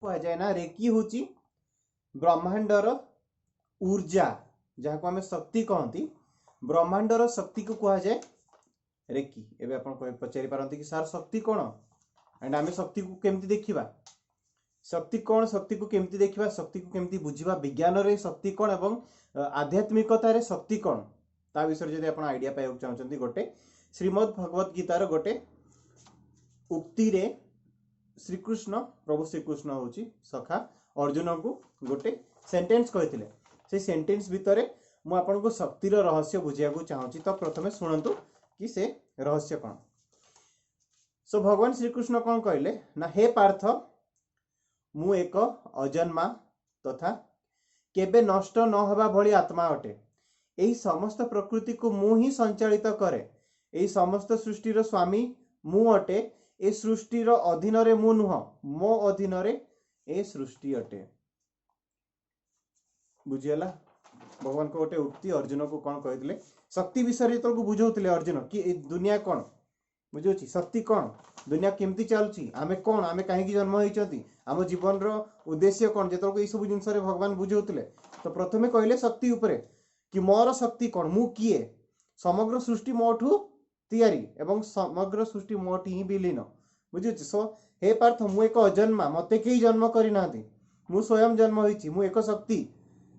कहुए ना रेकी हूँ ब्रह्मांडर ऊर्जा जहाँ को आम शक्ति कहती ब्रह्मांडर शक्ति को कहुए रेकी। एवं आप पचारि पारती कि सार शक्ति कौन एंड आम शक्ति को केमती देखा शक्ति कौन शक्ति को केमती देखा शक्ति को केमती बुझा विज्ञान रे शक्ति कौन एवं आध्यात्मिकतार शक्ति कौन ता विषय जब आप आइडिया पाइबा चाहते गोटे श्रीमद् भगवत गीतार गोटे उक्ति रे श्रीकृष्ण प्रभु श्रीकृष्ण हूँ सखा अर्जुन को गोटे सेंटेंस कहते से सेंटेंस भितर मुझे शक्तिर रहस्य बुझाक चाहूँगी। तो प्रथमे शुणु कि से रहस्य कौन। सो भगवान श्रीकृष्ण कौन कहले ना हे पार्थ मु एक अजन्मा तथा केबे नष्ट न हवा भली आत्मा अटे। यही समस्त प्रकृति को मु ही संचालित करे। यही समस्त सृष्टिर स्वामी मु अटे। ए सृष्टिर अधीन रे मु नुह मो अधीन रे ए सृष्टि अटे। बुझीगला भगवान को गोटे उक्ति अर्जुन को कौन कहते शक्ति विषय तो बुझाऊे अर्जुन कि दुनिया कौन बुझे शक्ति कौन दुनिया केमती चलुची आमे कौन आमे कहीं जन्म होती आम जीवन रो उद्देश्य कौन जो ये सब जिन भगवान बुझाऊे। तो प्रथमे कहले शक्ति उपरे कि मोर शक्ति कौन मु किए समग्र सृष्टि मोठू तैयारी एवं समग्र सृष्टि मोटी ही विलीन बुझे। सो हे पार्थ मु एक अजन्मा मते कई जन्म करना मु स्वयं जन्म होती मु एक शक्ति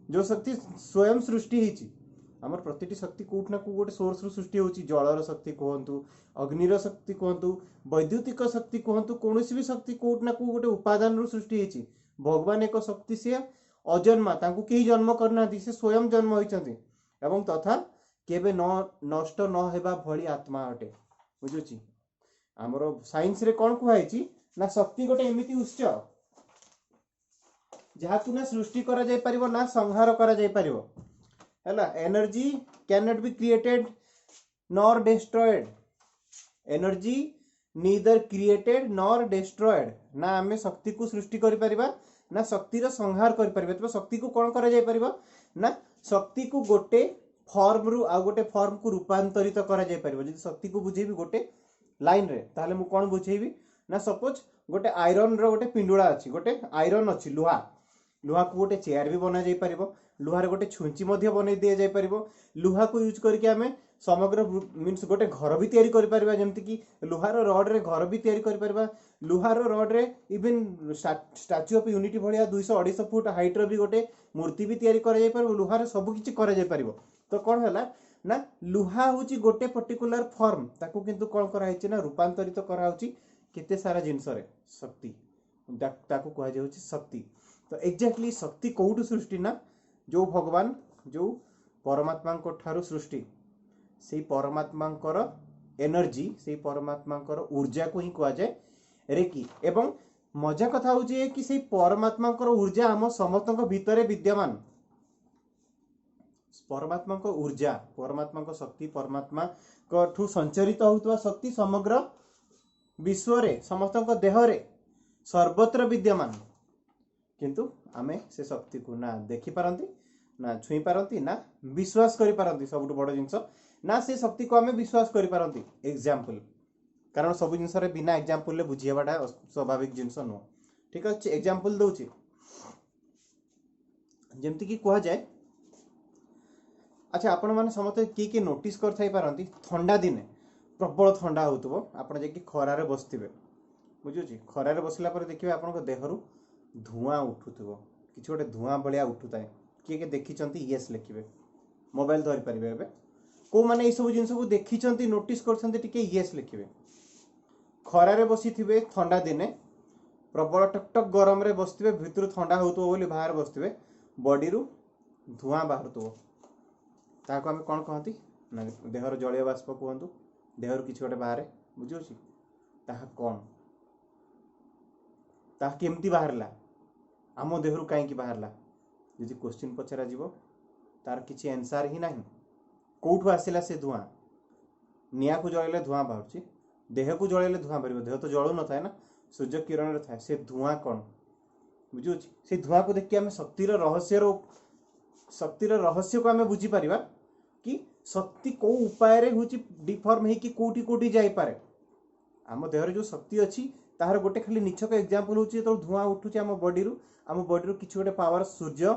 जो शक्ति स्वयं सृष्टि होती आमर प्रति शक्ति कोट ना को गोटे सोर्स रु सृष्टि होची जलर शक्ति कहतु अग्निर शक्ति कहतु वैद्युतिक शक्ति कहतु कौन भी शक्ति कोट ना को गोटे उपादान रु सृष्टि होची। भगवान एक शक्ति से अजन्मा तांकु कई जन्म करना से स्वयं जन्म होती एवं तथा केबे नष्ट न हेबा भली आत्मा अटे बुझुची। आमर साइंस रे कौन कहई ना शक्ति गोटे एमिति उत्स जहाँ ना सृष्टि करा जाय परिबो ना संहार करा जाय परिबो हैला। Energy can not be created nor destroyed energy neither created nor destroyed ना आमे शक्ति को सृष्टि करि परिबा ना शक्तिर संहार करि परिबा। तो शक्ति को कौन करा जाय परिबा ना शक्ति को गोटे फॉर्म रु आ गोटे फॉर्म को रूपांतरित करा जाय परिबो। जदि शक्ति को बुझेबी गोटे लाइन रे ताले मु कौन बुझेबी ना सपोज गोटे आयरन रो गोटे पिंडुळा अछि गोटे आयरन अछि लुहा लुहा को गोटे चेयर भी बना जाय परिबो लुहार गोटे छुंची मध्य बनै दिया जाय परिबो लुहा को यूज करके आमे समग्र मीन्स गोटे घर भी तैयारी करि परिबा जेमति कि लुहार रॉड रे घर भी तैयारी करि परिबा लुहार रॉड रे इवन स्टैच्यू ऑफ यूनिटी भलिया 200-250 फुट हाइट रो भी गोटे मूर्ति भी तैयारी करा जाय परिबो लुहार सब किछि करा जाय परिबो। तो कोन हला ना लुहा होची गोटे पर्टिकुलर फॉर्म ताको किंतु कोन करा हिची ना रूपांतरित करा होची केते सारा जिंस रे शक्ति ताको कहा जाउची शक्ति। तो एग्जैक्टली शक्ति कोउटु सृष्टि ना जो भगवान जो परमात्मा को ठारू सृष्टि से परमात्मा एनर्जी से परमात्मा ऊर्जा को ही कह जाए रेकी। एवं मजा कथा हो कि से परमात्मा ऊर्जा आम समस्त भितर विद्यमान परमात्मा ऊर्जा परमात्मा शक्ति परमात्मा ठू संचरित होता शक्ति समग्र विश्व रे समस्त देह रे सर्वत्र विद्यमान किंतु आमे से शक्ति को ना देखि पारंती ना छुई पारंती ना विश्वास करि पारंती सबुठ बड़ जिंस ना से शक्ति को आमे विश्वास करि पारंती एग्जांपल कारण सब जिंस रे बिना एग्जांपल ले बुझियाबाटा स्वाभाविक जिंस नो ठीक अछि। एग्जांपल दउची जेमति कि कहा जाय अच्छा आपण माने समते की नोटिस कर थाई पारंती ठंडा दिने प्रबल ठंडा होतबो आपण जे कि खरा रे बसथिबे बुझुची खरा रे बसला पर देखिबे आपण को देहरु धुआं उठुथबो किछि गोटे धुआं बलिया उठुताय किए देखिचंती यस लिखिबे मोबाइल धरि परिबे एबे को माने ए सब जिंस को देखिचंती नोटिस करछंती टिके यस लिखिबे। खरा रे बसिथिबे ठंडा दिने प्रबल टकटक गरम रे बसथिबे भितर ठंडा होतो बोली बाहर बसथिबे बॉडी रु धुआं बाहरतो ताको हम कोन कहंती ना देहर जलीय बाष्प कहंतु देहर किछि गोटे बाहर बुझियोछि ताहा कोन ताहा केमती बाहरला आम देहरु कहीं बाहरला यदि क्वेश्चन पचरा जीवो तार किसी आंसर ही नहीं कौटू आसला से धुआं निया को जलैले धुआं बाहर देह को जलैले धुआं बाहर देह तो जलू न था ना सूर्य किरण था से धुआं कौन बुझे से धुआं को देखिए आम शक्तिर रहस्य को आम बुझीपर कि शक्ति कौ उपाय डिफर्म हो कि कौटी कौटी जापे आम देहर जो शक्ति अच्छी तार गोटे खाली निछक एग्जांपल होची तो धुआं उठुची आम बॉडी रु किछि गोटे पावर सूर्य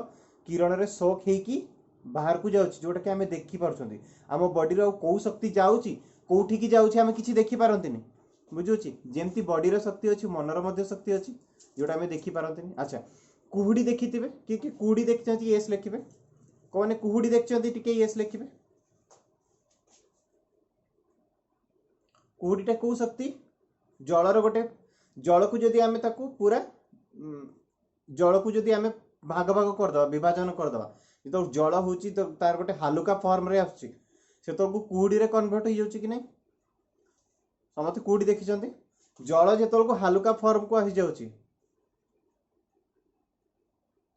किरण रे शॉक हेकी बाहर को जाउची जोटा कि आमे देखि पारछंती आम बॉडी रो कोउ शक्ति जाउची कोउठी की जाउची आमे किछि देखि पारंतिनी बुझुची जेमती बॉडी रो शक्ति अछि मनर मध्ये शक्ति अछि जोटा आमे देखि पारंतिनी। अच्छा कुहुडी देखिथिबे कि कुहुडी देखचंती यस लिखिबे कोने कुहुडी देखचंती टिके यस लिखिबे कुहुडीटा को शक्ति जलर गोटे जल को जदि आमे ताकू पूरा जल को जदि आमे भाग भाग कर दवा विभाजन कर दवा तो जल होची तो तार गोटे हालुका फॉर्म रे आछी से तो कुहुडी रे कन्वर्ट हो जाउची कि नै समते कुहुडी देखिचंती जल जेतल को हालुका फॉर्म को आसी जाउची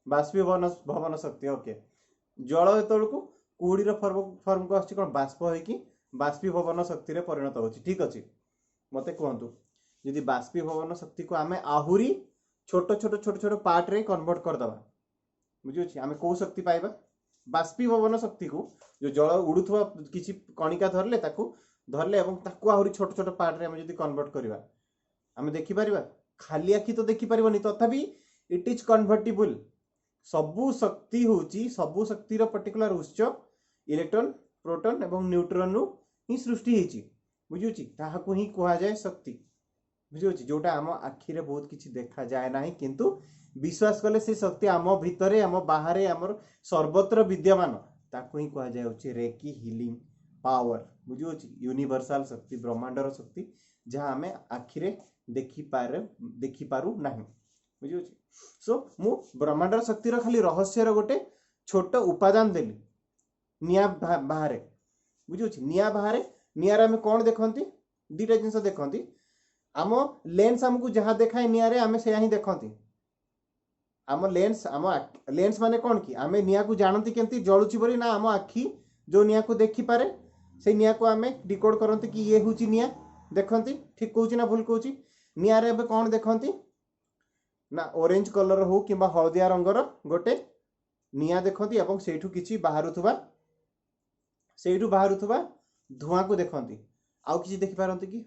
बाष्पीभवन भवन शक्ति ओके जल जेतल को कुहुडी रे फॉर्म को आसी कोन बाष्प होई कि बाष्पीभवन शक्ति रे परिणत होची ठीक अछि मते कहंतु यदि बाष्पीभवन शक्ति को आमे आहुरी छोट छोट छोट छोट पार्ट रे कन्वर्ट कर दवा बुझियोछि आमे को शक्ति पाइबा बाष्पीभवन शक्ति को जो जल उडुथवा किछि कणिका धरले ताकू धरले एवं ताकू आहुरी छोट छोट पार्ट रे आमे यदि कन्वर्ट करिवा आमे देखि परिबा खाली आखि तो देखि परिबनी तथापि इट इज कन्वर्टिबल सबु शक्ति होची सबु शक्ति रो पर्टिकुलर उत्स इलेक्ट्रॉन प्रोटॉन एवं न्यूट्रॉन नु ही सृष्टि हेची बुझियोछि ताहाकू ही कुहा जाय शक्ति बुझियोछि जोटा आम आखि रे बहुत किछि देखा जाय नाही किंतु विश्वास कले से शक्ति आम भितरे आम बाहरे आमर सर्वत्र विद्यमान ताकू ही कुहा जाय रेकी हीलिंग पावर बुझियोछि यूनिवर्सल शक्ति ब्रह्मांडर शक्ति जहाँ आमे आखि रे देखि पारु नाही बुझियोछि सो मु ब्रह्मांडर शक्ति रो खाली रहस्य रो गोटे छोट उपादान देली निया बाहरे बुझियोछि निया बाहरे निया रे आमे कोन देखंती दीटा जिंस देखंती आम लेंस हमको जहाँ देखाए निया रे आमे सेया ही देखंती आम लेंस माने कौन कि आमे निया को जानती केंती जळुची बोली ना आम आखी जो निया को देखि पारे से निया को आमे डिकोड करंती कि ये हुची निया देखंती ठीक कहूची ना भूल कहूची निया रे एबे कौन देखंती ना ऑरेंज कलर हो किबा हळदिया रंगर गोटे निया देखंती एवं सेठू किछि बाहरुथुबा धुआं को देखंती आउ किछि देखि पारंती कि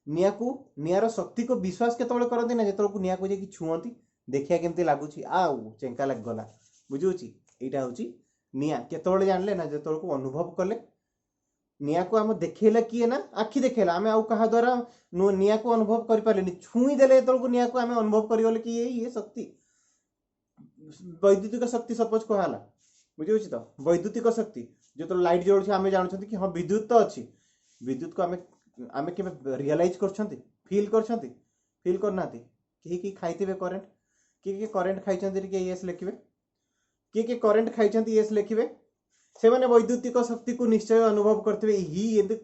नियार शक्ति को विश्वास केतबेले करंती ना जेतबेले निया को जे कि छुअंती देखिया केमती लागुची आउ चेंका लाग गला बुझुची एटा होची निया केतबेले जानले ना जेतबेले को अनुभव कले निया को हम देखेला किए ना आखि देखेला आमे आउ कहा द्वारा निया को अनुभव करि पालेनी छुई देले जेतबेले को निया को आमे अनुभव करिवले कि ये शक्ति वैद्युतिक शक्ति सपोज कहला बुझुची तो वैद्युतिक शक्ति जो लाइट जळुची आमे जानछंती कि हां विद्युत तो अछि विद्युत को आमे के रियलाइज करछंती फील करनाती कि खाइथिबे करंट कि करंट खाइछंती कि यस लिखिबे कि करंट खाइछंती यस लिखिबे से माने वैद्युतिक शक्ति को निश्चय अनुभव करथिबे ही एदे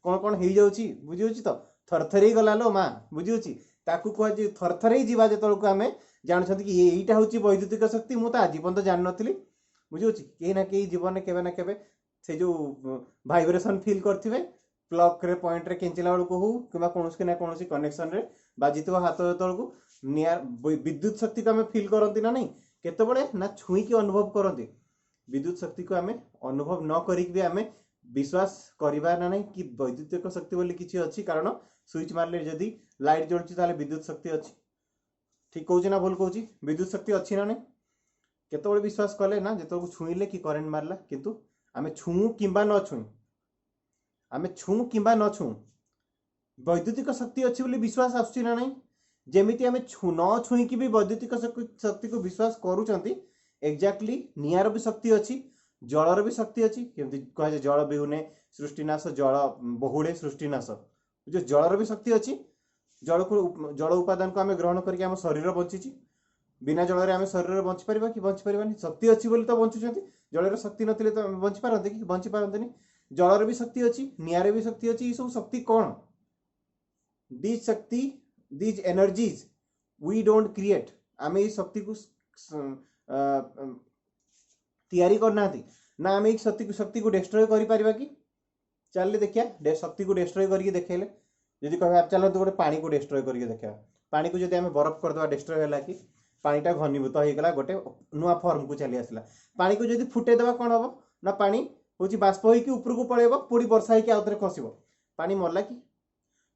कोन हेइ जाउची बुझियोची तो थरथरै गला लो मां बुझियोची ताकू कह जे थरथरै जीवा जेतल को आमे जानछंती कि एइटा होची वैद्युतिक शक्ति मु त आजीवन तो जान नथिली बुझियोची केही ना केही जीवन केबे ना केबे से जो वाइब्रेशन फील करथिबे प्लग रे पॉइंट रे केंचिला बेलू हो कि कौन ना कौन कनेक्शन रे बाजी हाथ तल को नियर विद्युत शक्ति को आम फील करती ना नहीं केतबेले ना छुई की अनुभव करती विद्युत शक्ति को आम अनुभव न करिक भी आम विश्वास करवा ना नहीं कि वैद्युतिक शक्ति बोली किसी अच्छी कारण स्विच मारले जदि लाइट जलुची ताले विद्युत शक्ति अच्छी ठीक कहूँ ना भूल कहूँ विद्युत शक्ति अच्छी ना नहीं केतबेले विश्वास कले ना जो छुईले कि करेन्ट मारला किंतु आम छुँ किंबा न छुँ आम छुँ किंबा न छुँ वैद्युतिक शक्ति अच्छी बोली विश्वास आसुची ना नहीं जेमिति आम न छुईकी भी वैद्युतिक शक्ति को विश्वास करूचंती एक्जाक्टली नियार भी शक्ति अच्छी जलर भी शक्ति अच्छी केमती कहे जल बिहुने सृष्टिनाश जल बहुड़े सृष्टिनाश जो जलर भी शक्ति अच्छी जल उपादान को आम ग्रहण करके आम शरीर बंची बिना जल आम शरीर बंची पारिबा कि बंची पारिबानी शक्ति अच्छी बोली तो बंचुचंती जलर शक्ति नथिले तो बंची पारंते कि बंची पारंतेनी जलर भी शक्ति अच्छी नियार भी शक्ति अच्छी ये सब शक्ति कौन दीज शक्ति these energies we don't create आम ये शक्ति को तैयारी करना ना आम शक्ति को डिस्ट्रॉय करि परिबा कि चल देखिया शक्ति को डिस्ट्रॉय करके देखेले जदि कह चलो तो गोटे पानी को डिस्ट्रॉय करके देखा पानी को जब आम बरफ करदे डिस्ट्रॉय है कि पानीटा घनीभूत होगा गोटे नुआ फॉर्म को चली आसला पानी को जब फुटेदेवा कौन हम ना पानी हूँ बाष्प होकर ऊपर को पड़ेब पुणी वर्षा होकर आउे खसब पानी मरला कि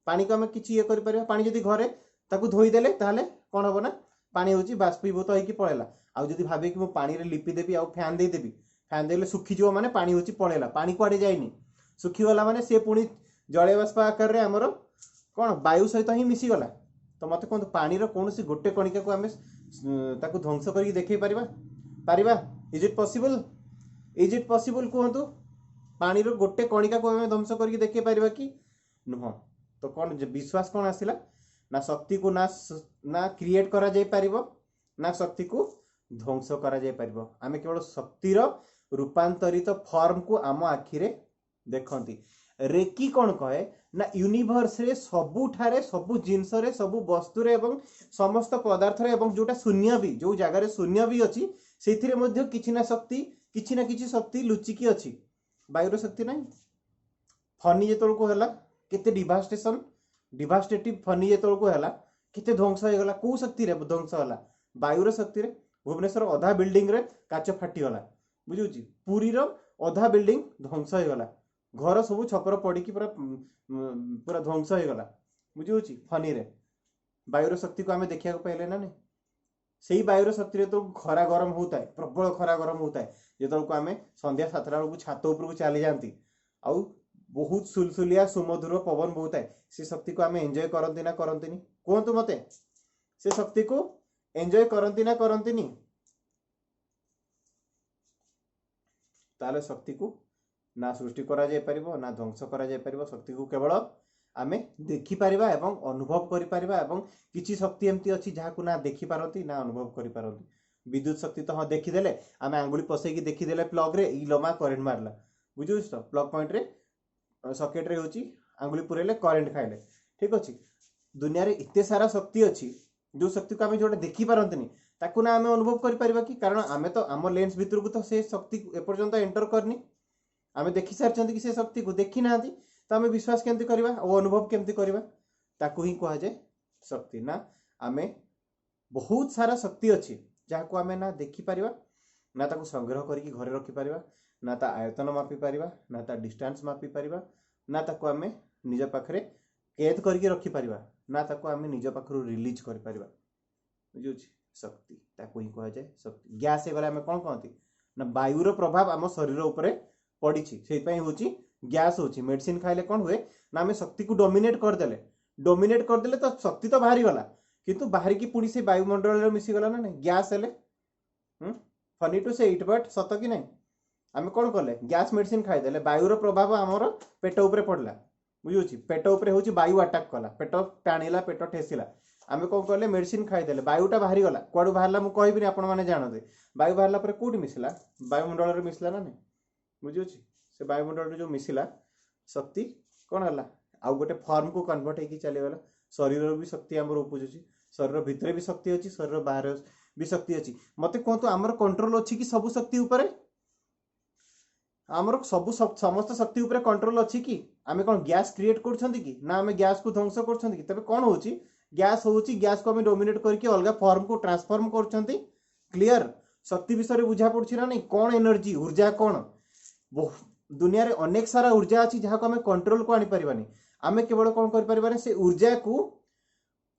पानी को आम कि ये कर पानी जब घरे ताकू धोई देले ताहले कोन हबो ना पानी होची बाष्पीभूत होइकी पळेला आ जदी भाबे कि मो पानी रे लिपि देबी आ फैन दे देबी फैन देले सुखी जो माने पानी होची पळेला पानी कुआडे जाइनी सुखी वाला माने से पुणी जले बाष्प आकार रे हमरो कोन वायु सहित ही मिसी गला तो मते कोन पानी रो कोनोसी गोटे कणिका को हमें ताकू ध्वंस करके देखै परिबा परिबा इज इट पॉसिबल कहतु पानी रो गोटे कणिका को हमें ध्वंस करके देखै परिबा कि नुह तो कौन विश्वास कौन आसला ना शक्ति को ना क्रिएट करा जाय परिबो ना शक्ति को ध्वंस करा जाय परिबो आमे केवल शक्तिर रूपांतरित फॉर्म को आम आखि रे देखंती रेकी कौन कहे ना यूनिवर्स रे सबु ठारे सबु जिंस रे सबु वस्तु रे एवं समस्त पदार्थ रे एवं जोटा शून्य भी जो जगह रे शून्य भी अछि सेथिरे मध्ये किछि ना किछि शक्ति लुचिकी अछि वायु रो शक्ति नहीं फनी जेतोल को हला केते डिवास्टेटिव फनी जेतोल को हला केते ध्वंस हो गला को शक्ति रे ध्वंस हला वायु रो शक्ति रे भुवनेश्वर अधा बिल्डिंग रे काच फाटी गला बुझुची पुरी रो अधा बिल्डिंग ध्वंस हो गला घर सब छपर पड़ी की पूरा ध्वंस हो गला बुझुची फनी रे वायु रो शक्ति को हमें देखिया को पहले ना नहीं सेही वायु रो शक्ति रे तो खरा गरम होता है प्रबल खरा गरम होता है जेतोल को हमें संध्या 7 टा को छात ऊपर को चली जानती आउ बहुत सुलसुलिया सुमधुर पवन बहुत है से शक्ति को हमें एंजॉय करती ना करती कहतु मते से शक्ति को एंजॉय करती ना करती ताले शक्ति को ना सृष्टि करा जाय परिबो ना ध्वंस करा जाय परिबो शक्ति को केवल आमे देखि परिबा एवं अनुभव करि परिबा एवं किछि शक्ति एमती अछि जहा को ना देखि पारती ना अनुभव करि पारती विद्युत शक्ति तो हाँ देखीदेले आमे आंगुली पसैकी देखीदेले प्लग रे इलोमा करेंट मारला बुझुछ तो प्लग पॉइंट रे सॉकेट रे होची आंगुली पुरेले करेंट खाइले ठीक अछि दुनिया रे इत्ते सारा शक्ति अछि जो शक्ति को आमे जोटे देखि पारंतनी ताकू ना आमे अनुभव करि परिबा कि कारण आमे तो आम लेंस भितर को तो से शक्ति एपर्यंत एंटर करनी आमे देखि सारचंती कि से शक्ति को देखि नांती तो आमे विश्वास केमती करबा और अनुभव केमती करबा ताकू ही कहा जाय शक्ति ना आमे बहुत सारा शक्ति अछि जहा को आमे ना देखि परिबा ना ताकू संग्रह करके घरे रखि परिबा ना ता आयतन मापी परिबा ना ता डिस्टेंस मापी परिबा ना ताकू आमे निज पाखरे कैद करके रखि परिबा ना ताकू आमे निज पाखरु रिलीज कर परिबा बुझुछि शक्ति ताकू ही कहा जाय शक्ति गैस हे गला आमे कोन कहंती ना वायु रो प्रभाव आम शरीर ऊपर पड़ी से होची गैस होची मेडिसिन खाइले कौन हुए ना आम शक्ति को डोमिनेट करदेले तो शक्ति तो बाहरी गला किंतु बाहरी की पुणी से वायुमंडल रे मिसी गला ना नहीं गैस हेले फनी टू से इट बट सत कि नहीं आम कौन कले गैस मेडिसिन खाईदेले वायु प्रभाव आमर पेट उपरे पड़ला बुझुची पेट उपरे होची वायु अटैक कला पेट टाणिला पेट ठेसिला आम कौन कले मेडिसिन खाईदेले वायुटा बाहरी गला कुआडू बाहरला मु कहबिनी आपण माने जानते वायु बाहरला पर कोठी मिसला वायुमंडल रे मिसला ना नहीं बुझुची से वायुमंडल रे जो मिसिला शक्ति कौन हला आउ गोटे फॉर्म को कन्वर्ट होगी चली गला शरीर भी शक्ति आमर उपजुची शरीर भितर भी शक्ति अच्छी शरीर बाहर भी शक्ति अच्छी मते कहतु आमर कंट्रोल अच्छी कि सब शक्ति उपरे आमर सब समस्त शक्ति उपरे कंट्रोल अच्छी कि आमे कौन गैस क्रिएट करछंती कि ना आमे गैस को ध्वंस करछंती कि तबे कौन होची गैस को आमे डोमिनेट करके अलग फॉर्म को ट्रांसफॉर्म करछंती क्लियर शक्ति विषय बुझा पड़छि ना नहीं कौन एनर्जी ऊर्जा कौन दुनिया रे अनेक सारा ऊर्जा अच्छी जहाँ को आमे कंट्रोल को आनी परिबानी आमे केवल कौन कर परिबानी से ऊर्जा को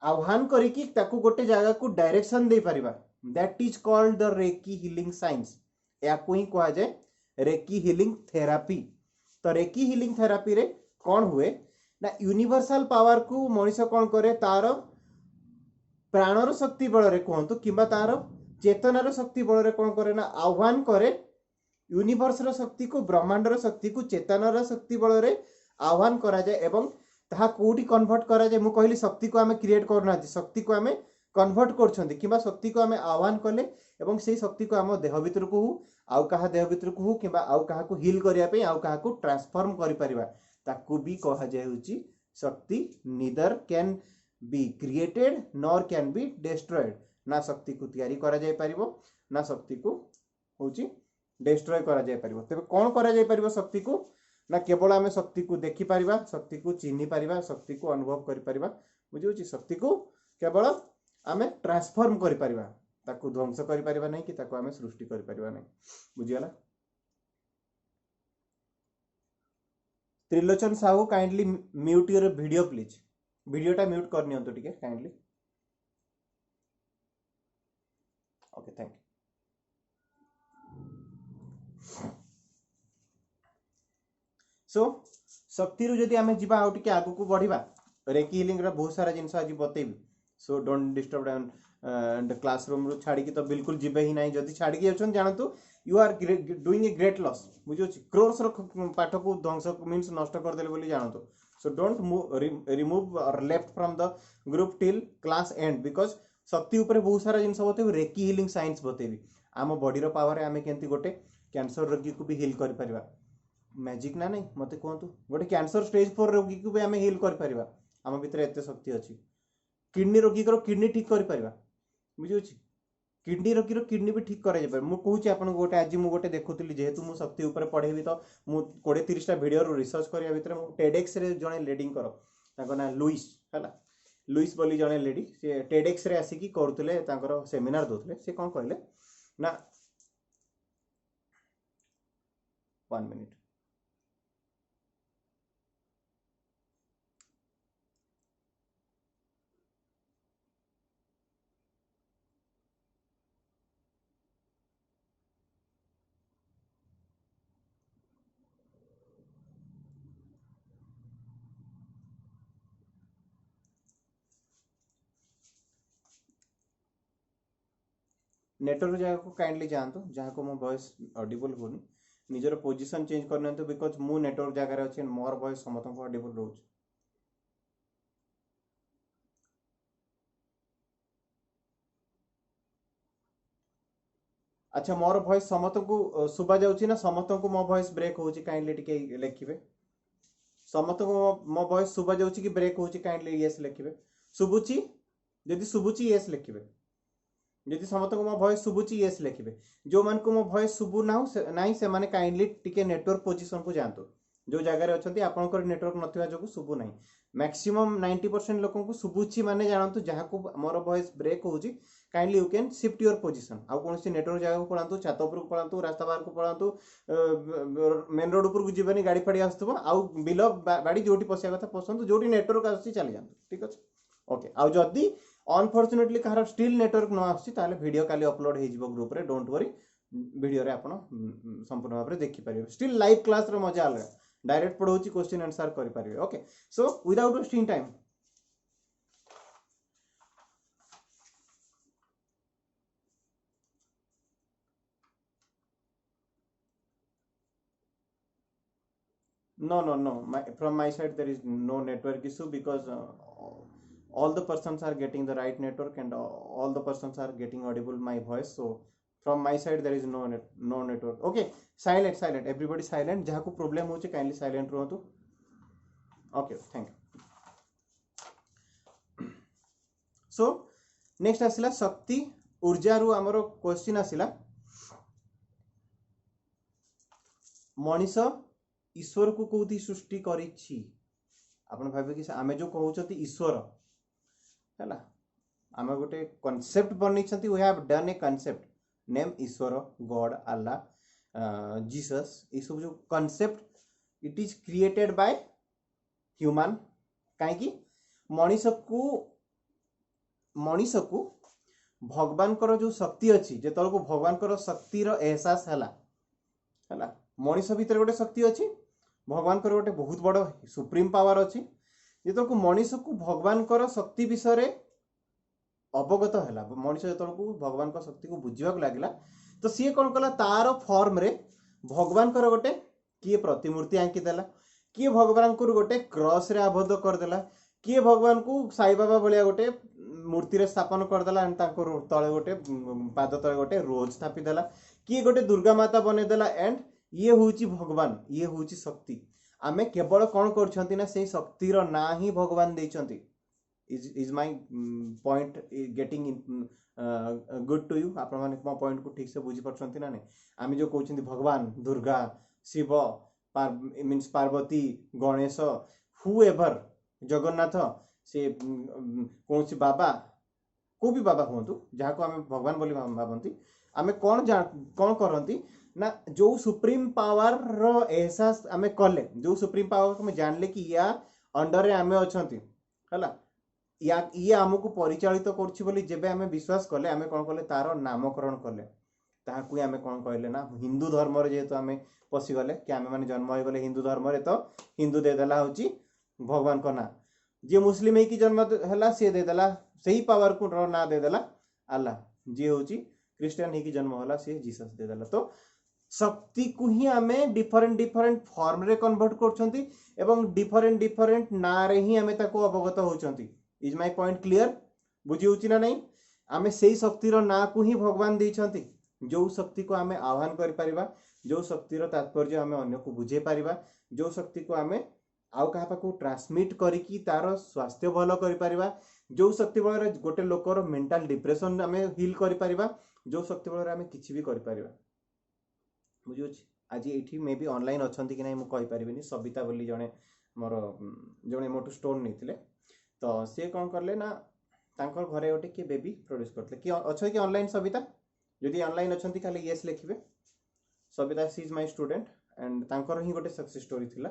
आह्वान करिकी ताकू गोटे जगह को डायरेक्शन दे परिबा that is called the reiki healing science या को ही कहा जाए रेकी हीलिंग थेरापी तो रेकी हीलिंग थेरापी रे कौन हुए ना यूनिवर्सल पावर को मनीष कौन करे तार प्राणर शक्ति बल रे कहतु किंबा तार चेतनार शक्ति बल रे कौन करे ना आह्वान करे यूनिवर्स रो शक्ति को ब्रह्मांडर शक्ति को चेतनार शक्ति बल रे आह्वान करा जाए एवं ताहा कोठी कन्वर्ट करा जाए मु कहली शक्ति को आमे क्रिएट करना शक्ति को आमे कन्वर्ट करछंती किबा शक्ति को आमे आह्वान कले एवं सेही शक्ति को आम देह भीतर को हो आउ कहा देह भीतर को हो किबा आउ कहा को हील करिया पे आउ कहा को ट्रांसफॉर्म करि परिबा ताकू भी कहा जाय होची शक्ति neither can be created nor can be destroyed ना शक्ति को तैयारी करा जाय परिबो ना शक्ति को होची डिस्ट्रॉय करा जाय परिबो तबे कोन करा जाय परिबो शक्ति को ना केवल आमे शक्ति को देखि परिबा शक्ति को चिन्हि परिबा शक्ति को अनुभव करि परिबा बुझियोची शक्ति को केवल आमे ट्रांसफॉर्म करि परिबा ताकू ध्वंस करि परिबा नै कि ताकू आमे सृष्टि करि परिबा नै बुझियाला Trilochan Sahu kindly mute your video please वीडियोटा म्यूट करनियंतो टिके काइंडली थैंक यू। सो शक्ति रु जदि आमे जिबा आउ टिके आगु को बढ़िबा रेकी हिलिंग रा बहुत सारा जिंस आज बतेबी। So don't disturb and classroom रु छाड़ी की तो बिल्कुल जिबे ही नहीं। जदि छाड़ी की अछन जानतु you are doing a great loss बुझो छी। क्रोर्स रो पाठ को ध्वंस मींस नष्ट कर देले बोली जानतु। सो डोंट रिमूव और left from the group till class and because शक्ति ऊपर बहुत सारा जिंस बतेबी रेकी हिलिंग साइंस बतेबी। आम बॉडी रो पावर आमे केंती गोटे कैंसर रोगी को भी हिल कर परिबा। मैजिक ना नहीं मते कहतु गोटे कैंसर स्टेज 4 रोगी को भी आमे हिल कर परिबा। आम भीतर एते शक्ति अछि। किडनी रोगी को किडनी ठीक कर परिबा बुझु छी। किडनी रोगी रो किडनी भी ठीक करे जे मु कहू छी आपन गोटे आज मु गोटे देखुतली जेहेतु मु शक्ति ऊपर पढेबी तो मु 20-30 टा वीडियो रो रिसर्च करिया भीतर मु टेडेक्स रे जणे लेडिंग करो ताको ना लुइस हला लुइस बोली जणे लेडी से टेडेक्स रे आसी की करथले तांकर सेमिनार दोथले से कोन कहले ना 1 मिनिट नेटवर्क जगह को काइंडली जानतु जहाँ को मो वॉइस ऑडिबल होनी निजर पोजीशन चेंज करने तो बिकॉज मु नेटवर्क जगह अच्छे मोर वॉइस समस्त को ऑडिबल रोज। अच्छा मोर वॉइस समस्त को सुबा जाउची ना समस्त को मो वॉइस ब्रेक होची काइंडली टिके लिखिबे। समस्त को मो वॉइस सुबा जाउची कि ब्रेक होची काइंडली यस लिखिबे। सुबुची यदि सुबुची यस लिखिबे। यदि समस्त को मो वॉइस सुबुची यस लिखिबे। जो मान को मो वॉइस सुबु नाही से माने काइंडली टिके नेटवर्क पोजीशन को जानतो। जो जगह रे अछंती आपनकर नेटवर्क नथिबा जोगु सुबु नाही। मैक्सिमम 90% लोगों को सुबुची माने जानतो जहां को मोर वॉइस ब्रेक होची kindly you can shift your position. आ कोन सी नेटवर्क जगह को पळांतु छात ऊपर को पळांतु रास्ता बाहर को पळांतु मेन रोड ऊपर को जीवनी गाड़ी फाड़ी आस्तबो आ बिलो बाड़ी जोटी पसिया कथा पसंद जोटी नेटवर्क आसी चली जानतो ठीक अछि ओके। आ जदी अनफॉर्चुनेटली कहार स्टिल नेटवर्क न आसी ताले वीडियो काली अपलोड हे जिवो ग्रुप रे डोंट वरी वीडियो रे आपण संपूर्ण भाव रे देखि परिबे। स्टिल लाइव क्लास रे मजा अलग डायरेक्ट पढौची क्वेश्चन आंसर करि परिबे okay. So without wasting time no from my side there is no network issue because all the persons are getting the right network and all the persons are getting audible my voice। So from my side there is no network okay। silent everybody silent जहाँ को problem होचे kindly silent रहतु okay thank you। so next आसिला शक्ति ऊर्जा रु हमरो question आसिला Manish ईश्वर को कोथि सृष्टि करिछि। आपण भाबे कि आमे जो कहउछती ईश्वर हैला आमे गोटे कांसेप्ट बनै छथि we have done a concept name ईश्वर गॉड अल्लाह जीसस ई सब जो concept it is created by human काहे कि मनीष को भगवान कर जो शक्ति अछि जेतल को भगवान कर शक्ति रो एहसास हैला मनीष भीतर गोटे शक्ति अछि भगवान कर गोटे बहुत बड़ सुप्रीम पावर अछि जेतल को मनीष को भगवान कर शक्ति विषय रे अवगत हैला मनीष जेतल को भगवान का शक्ति को बुझिबा लागला तो सी कोन कला तार फॉर्म रे भगवान कर गोटे किए प्रतिमूर्ति आंकी देला किए भगवान को गोटे क्रॉस रे आबद्ध कर देला किए भगवान को साई बाबा भलिया गोटे मूर्ति रे स्थापन कर देला एंड ताको तळे गोटे पाद तळे गोटे रोज स्थापित देला किए गोटे दुर्गा माता बने देला एंड ये होची भगवान ये होची शक्ति आमे केवल कोन करछंती ना से शक्ति रो ना ही भगवान देछंती is my point getting good to you आपण माने मो पॉइंट को ठीक से बुझी परछंती ना ने आमे जो कहउछंती भगवान दुर्गा शिव मीन्स पार्वती गणेश हुएवर जगन्नाथ से कौन सी बाबा को भी बाबा कहतु जहाँ को आमे भगवान बोली भावती आमे कौन करती ना जो सुप्रीम पावर रो एहसास आमे कले जो सुप्रीम पावर को जान ले कि या अंडर रे आमे अछंती हला ये आमको परिचालित करछि बोली जेबे आमे विश्वास कले आमे कोन कले तार नामकरण कले ताहाकु आमे कोन कहले ना हिंदू धर्म रे जेतो आमे पसि गले कि आमे माने जन्म होई गले हिंदू धर्म रे तो हिंदू दे देला होची भगवान को ना जे मुस्लिम है कि जन्म हला से दे देला सही पावर को ना दे देला अल्लाह जे होची क्रिश्चियन है कि जन्म होला से जीसस दे देला तो शक्ति को ही आमे डिफरेंट डिफरेंट फॉर्म रे कन्वर्ट करछंती एवं डिफरेंट डिफरेंट ना रे ही आमे ताको अवगत होचंती इज माय पॉइंट क्लियर बुझी होची ना नहीं आमे सेही शक्ति रो ना को ही भगवान देछंती जो शक्ति को आमे आह्वान करि परिबा जो शक्ति रो तात्पर्य आमे अन्य को बुझे परिबा जो शक्ति को आमे आउ कहा पाको ट्रांसमिट करिकी तार स्वास्थ्य भलो करि परिबा जो शक्ति बळ रे गोटे लोकर मेंटल डिप्रेशन आमे हील करि परिबा जो शक्ति बळ रे आमे किछि भी करि परिबा बुझी होची आज एठी मे बी ऑनलाइन अछंती कि नै मु कहि परिबिनी सबिता बोली जणे मोर जणे मोटू स्टोन नैथिले तो से कौन करले ना तांकर घरे गोटे किए बेबी प्रोड्यूस करते कि अच्छा कि ऑनलाइन सबिता जदि ऑनलाइन अच्छी खाली येस लिखिबे Sabita she is my student and तांकर ही गोटे सक्सेस स्टोरी थिला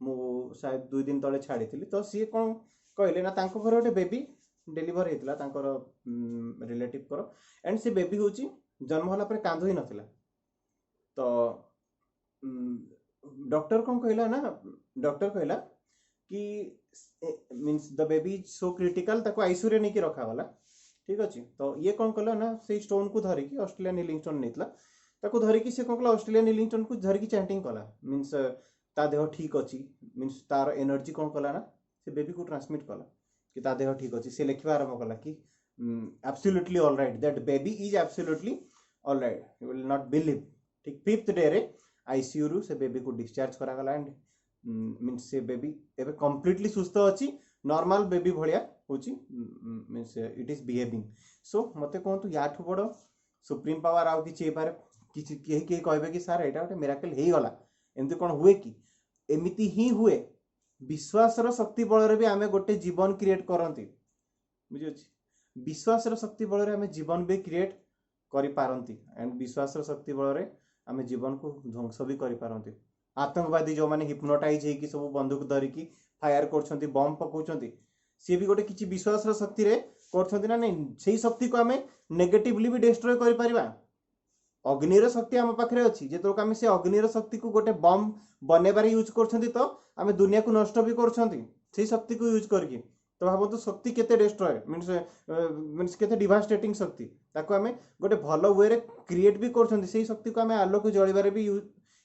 मु शायद 2 दिन तले छाड़ी थी तो सी कौन कहले ना तांकर घरे गोटे बेबी डेलीवर हेतिला तांकर रिलेटिव करो एंड से बेबी होची जन्म होला पर कांदो ही नथिला तो डॉक्टर कौन कहला ना डॉक्टर कहला कि means the baby is so critical ताको आईसीयू रे नेकी रखा वाला ठीक अछि तो ये कौन कला ना से स्टोन को धरि की ऑस्ट्रेलियन हीलिंग स्टोन नेतला ताको धरि की से कौन कला ऑस्ट्रेलियन हीलिंग स्टोन को धरि की चैंटिंग कला मीन्स ता देह ठीक अछि मीन्स तार एनर्जी कौन कला ना से बेबी को ट्रांसमिट कला कि ता देह ठीक अछि से लिखवा आरंभ कला कि absolutely alright that baby is absolutely alright you will not believe ठीक 5th डे रे आईसीयू रु से बेबी को डिस्चार्ज करा गला एंड मीन्स से बेबी एबे कंप्लीटली सुस्थ अछि नॉर्मल बेबी भलिया होची मीन्स इट इज बिहेविंग सो मते कहतु याठू बड़ सुप्रीम पावर आउ किछि एबार किछि केही कहबे कि सर एटा गोटे मिराकल हेई गला एमति कोन हुए कि एमिति ही हुए विश्वास रो शक्ति बळ रे भी आमे गोटे जीवन क्रिएट करंती बुझि अछि विश्वास रो शक्ति बळ रे आमे जीवन भी क्रिएट करि पारंती एंड विश्वास रो शक्ति बळ रे आमे जीवन को ध्वंस भी करि पारंती आतंकवादी जो माने हिप्नोटाइज हे कि सब बंदूक धरि की फायर करछंती बम पकोछंती से भी गोटे किछि विश्वास रो शक्ति रे करछंती ना नै सेही शक्ति को आमे नेगेटिवली भी डिस्ट्रॉय करि परिबा अग्नि रो शक्ति हम पाखरे अछि जे तो आमे से अग्नि रो शक्ति को गोटे बम बनेबारे यूज करछंती तो आमे दुनिया को नष्ट भी करछंती सेही शक्ति को यूज करके तो भाबतो शक्ति केते डिस्ट्रॉय मींस केते डिवास्टेटिंग शक्ति ताको आमे गोटे भलो वे रे क्रिएट भी करछंती सेही शक्ति को आमे आलोक जळिबारे भी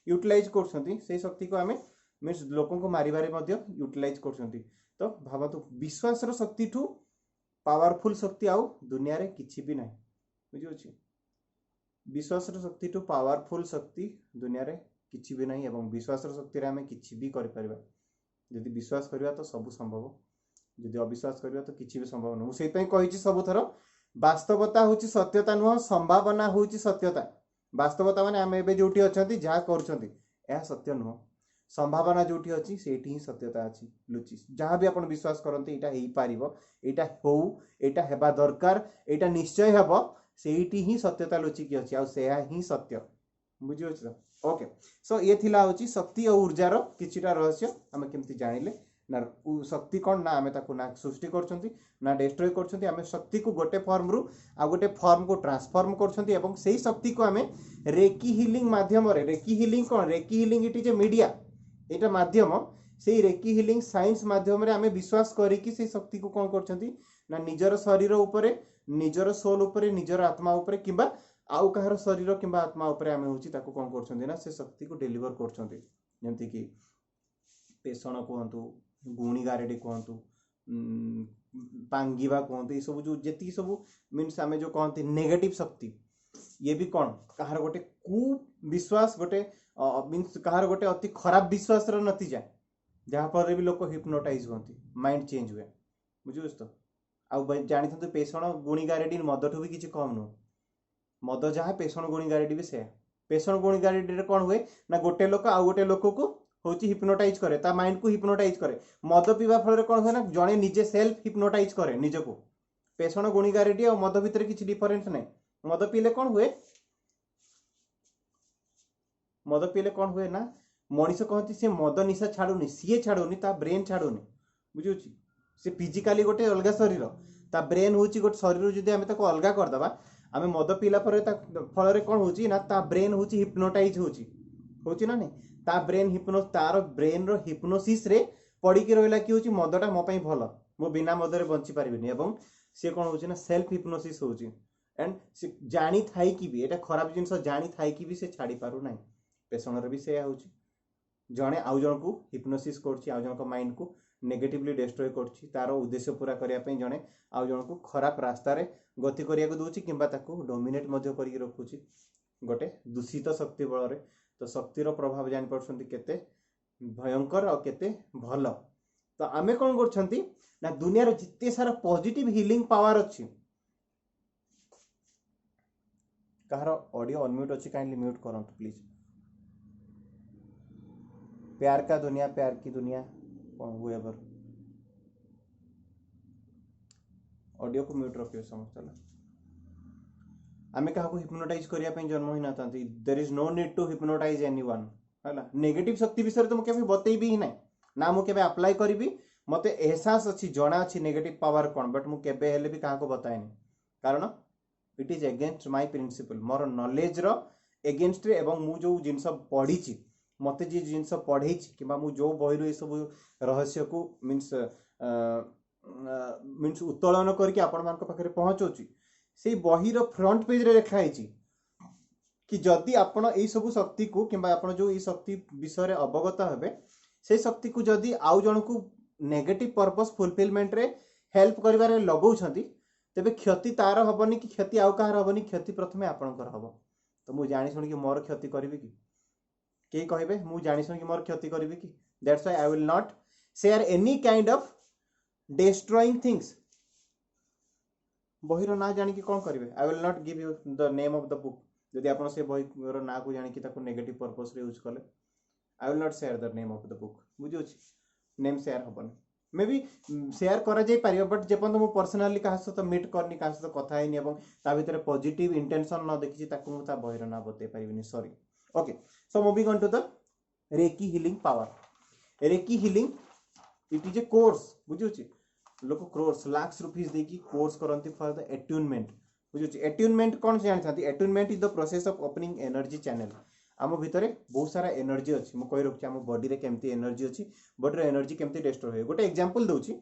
यूटिलाइज करछंती सेही शक्ति को आमे मींस लोकों को मारिबारे मध्य यूटिलाइज करछंती तो भाबतो विश्वास रो शक्ति ठू पावरफुल शक्ति आउ दुनिया रे किछि भी नै बुझि अछि विश्वास रो शक्ति ठू पावरफुल शक्ति दुनिया रे किछि भी नै एवं विश्वास रो शक्ति रे आमे किछि भी करि परिबा यदि विश्वास करिया तो सब संभव यदि अविश्वास करिया तो किछि भी संभव न सेहि पई कहिछि सब थरो वास्तवता होछि सत्यता नुह संभावना होछि सत्यता वास्तवता माने आमे एबे जोटी अछंती जा करछंती एहा सत्य नुह संभावना जोटी अछि सेठी ही सत्यता अछि लुचि जहां भी आपण विश्वास करंती एटा हेई पारिबो एटा हो एटा हेबा दरकार एटा निश्चय हेबो सेठी ही सत्यता लुचि की अछि आ सेहा ही सत्य बुझियो छ ओके सो ये थिला होछि शक्ति और ऊर्जा रो किछिटा रहस्य हम केमति जानिले ना शक्ति कोन ना आमे ताको ना सृष्टि करछंती ना डिस्ट्रॉय करछंती आमे शक्ति को गोटे फॉर्म रु आ गोटे फॉर्म को ट्रांसफॉर्म करछंती एवं सेही शक्ति को आमे रेकी हीलिंग माध्यम रे recce healing cone recce healing it is A media एटा माध्यम सेही रेकी हीलिंग साइंस माध्यम रे आमे विश्वास करी कि सेही शक्ति को कोन करछंती ना निजर शरीर ऊपर निजर सोल ऊपर निजर आत्मा ऊपर किबा आउ कहार शरीर किबा आत्मा ऊपर आमे होची ताको कोन करछंती ना से शक्ति को डिलीवर करछंती जेंति कि पेशण कहंतु गुणी गारेडी कहंतु पांगीवा कहंतु ए सब जो जेति सब मींस आमे जो कहंती नेगेटिव शक्ति ये भी कौन कहार गोटे कु विश्वास गोटे मींस कहार गोटे अति खराब विश्वास रो नतीजा जहाँ पर भी लोक हिप्नोटाइज होती माइंड चेंज हुए बुझुस तो आउ जानी थंतु पेशण गुणी गारेडी मद ठू भी किछि कम नु मद जहाँ पेशण गुणी गारेडी भी से पेशण गुणी गारेडी रे कोन हुए ना गोटे लोक आ गोटे लोक को होची हिप्नोटाइज करे ता माइंड को हिप्नोटाइज करे मद पीवा फल रे कोन हुए ना जणे निजे सेल्फ हिप्नोटाइज करे निजको पेशण गुणी गारेडी और मद भितर किछि डिफरेंस नै मद पीले कौन हुए मद पीले कौन हुए ना मनीष कहती से मद निशा छाड़ुनी सीए छाड़ुनी ता ब्रेन छाड़ुनी बुझुची से फिजिकाली गोटे अलग शरीर ता ब्रेन होची गोटे शरीर जदि आम ताको अलग करदे आम मद पीला फल कौन होची ना ता ब्रेन होची हिप्नोटाइज होची ना नहीं ता ब्रेन तार ब्रेन रो हिप्नोसिस रे पड़ी कि रहिला कि होची मदटा मो पई भल मो बिना मदरे बंची पारिबिनी एवं से कौन होची ना सेल्फ हिप्नोसिस होची एंड से जानी थाई कि भी एटा खराब जिंस जानी थाई कि भी से छाड़ी पारु नाही पेशण रे भी से होची जणे आउ जण को हिप्नोसिस करछि आउ जण को माइंड को नेगेटिवली डिस्ट्रॉय करछि तार उद्देश्य पूरा करिया पई जणे आउ जण को खराब रास्ता रे गति करिया को दोछि किंबा ताको डोमिनेट मध्य करिक रखुछि गोटे दूषित शक्ति बल रे तो शक्तिर प्रभाव जानि परछन्ति केते भयंकर और केते भल तो आमे कोन करछन्ति ना दुनिया रे जिते सारा पॉजिटिव हीलिंग पावर अछि कहार ऑडियो अनम्यूट अछि काइंडली म्यूट करंतु प्लीज प्यार का दुनिया प्यार की दुनिया हुएवर ऑडियो को म्यूट रखियो समस्त आमे काहा को हिप्नोटाइज करिया पे जन्म ही ना तांती there is no need to hypnotize anyone हला नेगेटिव शक्ति विषय तो केबे बतई भी नहीं ना मु केबे अप्लाई करिवि मते एहसास अछि जणा अछि नेगेटिव पावर कोन बट मु केबे हेले भी काहा को बताएनी कारण it is against my principle मोर नॉलेज रो अगेंस्ट रे एवं मु जो जिंस पढ़ी छी मते जे जिंस पढ़ी छी किबा मु जो बही रो ए सब रहस्य को मीन्स उत्तोलन करके आपण मान पाखे पहुंचौची से बही रो फ्रंट पेज रे लिखा है कि जदि आपण ए सब शक्ति को किंबा आपण जो ए शक्ति विषय रे अवगत हेबे से शक्ति को जदि आउ जण को नेगेटिव पर्पस फुलफिलमेंट रे हेल्प करिवारे लगौछंती तेबे क्षति तार हबनी कि क्षति आउ काहर हबनी क्षति प्रथमे आपणकर हबो तो मु जानि सुनि कि मोर क्षति करबी कि के कहबे मु जानि सुनि कि मोर क्षति करबी कि that's why I will not share any kind of destroying things बही रो ना जानि कि कोन करबे आई will not give you the name of the book यदि आपण से बही रो ना को जानि कि ताको नेगेटिव पर्पस रे यूज करले I will not share the name of the book बुझियो नेम शेयर हबन मे बी शेयर करा जाय पारियो बट जेपन मु पर्सनली कहा सहित मीट करनी कहा सहित कथा हैनी एवं ता भितर पॉजिटिव इंटेंशन न देखि ताको मु ता बहिर ना बते पारिबिनी sorry okay so moving on to the reiki healing power reiki healing it is a course बुझियो लोक क्रोर्स लाख्स रुपीस देकी कोर्स करंती फॉर द एट्यूनमेंट बुझियो एट्यूनमेंट कोन जानि थाती attunement is the process of opening energy channel आम भितर बहुत सारा एनर्जी अच्छी मुझे कही रखी आम बॉडी रे केमती एनर्जी अच्छी बॉडी रे एनर्जी केमती डिस्ट्रॉय हुए गोटे एग्जांपल दूची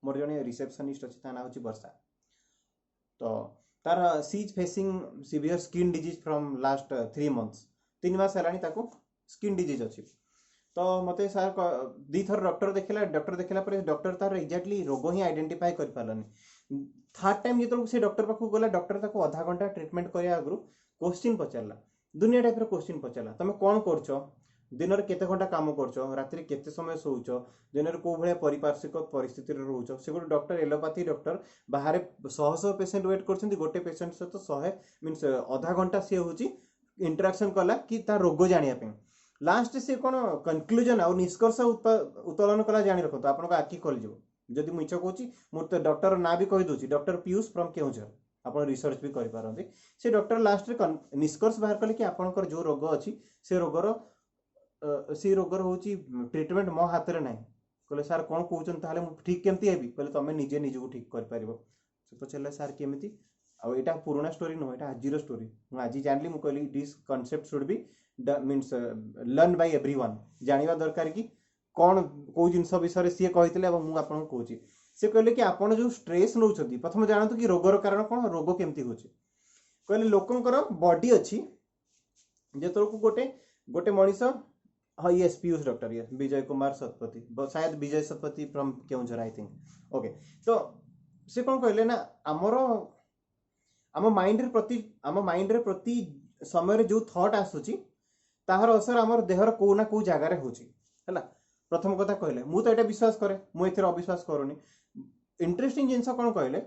मोर जने रिसेप्शनिस्ट अच्छी ता ना होची वर्षा तो तार she is facing severe skin disease from last 3 months 3 मास हलानी ताको स्किन डिजीज अच्छी तो मते सर दी थर डॉक्टर देखला पर डॉक्टर तार एग्जैक्टली रोग ही आइडेंटिफाई कर पारलानी थर्ड टाइम जेतो से डॉक्टर पाखु गला डॉक्टर ताको आधा घंटा ट्रीटमेंट करिया आगु क्वेश्चन पचारला दुनिया टाइप क्वेश्चन पचारा तुम कौन कर दिन में केते घंटा काम कर राति केते समय शोच दिन में कौ भाया पारिपार्श्विक परिस्थिति रोच से गोटे डॉक्टर एलोपैथी डॉक्टर बाहर 100 पेसेंट वेट कर गोटे पेसेंट सहित 100 मीन्स आधा घंटा सी हूँ इंटराक्शन कला कि तार रोग जानापी लास्ट से कौन कनक्लूजन आउ निष्कर्ष उत्तोलन कला जाणी रखो आपको आखि खोल जदि मुझ कौची मुझे डॉक्टर ना भी कहीदे डॉक्टर पीयूष फ्रॉम केउझर आप रिसर्च भी करें से डॉक्टर लास्ट निष्कर्ष बाहर कले कि आपंकर जो रोग अच्छी से रोगर हूँ ट्रीटमेंट मो हाथ में ना कहले सार कौन कहते ठीक केमती हेबी कहले तुम निजे निजक ठीक कर पचारे सार केमी आईटा पुराना स्टोरी नुह यहाँ आज स्टोरी मुझे आज जानली मुझे कहली this concept should be means learn by everyone जानिबा दरकार कि कौन कौ जिन विषय सी कहते मुझे आपको कहूँ से कहले कि आपन जो स्ट्रेस नौ प्रथम जानतु कि रोगर कारण कौन रोग केमती हो कहले लोकंकर बॉडी अच्छी जो गोटे गोटे मनीष हाँ yes Piyush doctor yes Vijay Kumar Satapathy शायद Vijay Satapathy from Keonjhar I think okay तो से कौन कहले ना आमर आम माइंड रे प्रति समय जो थॉट आसूची ताहार असर आमर देहर को ना को जगार होला प्रथम कथा कहले मु तो ये विश्वास करे मुझे अविश्वास करूनी इंटरेस्टिंग जिनस कौन कहले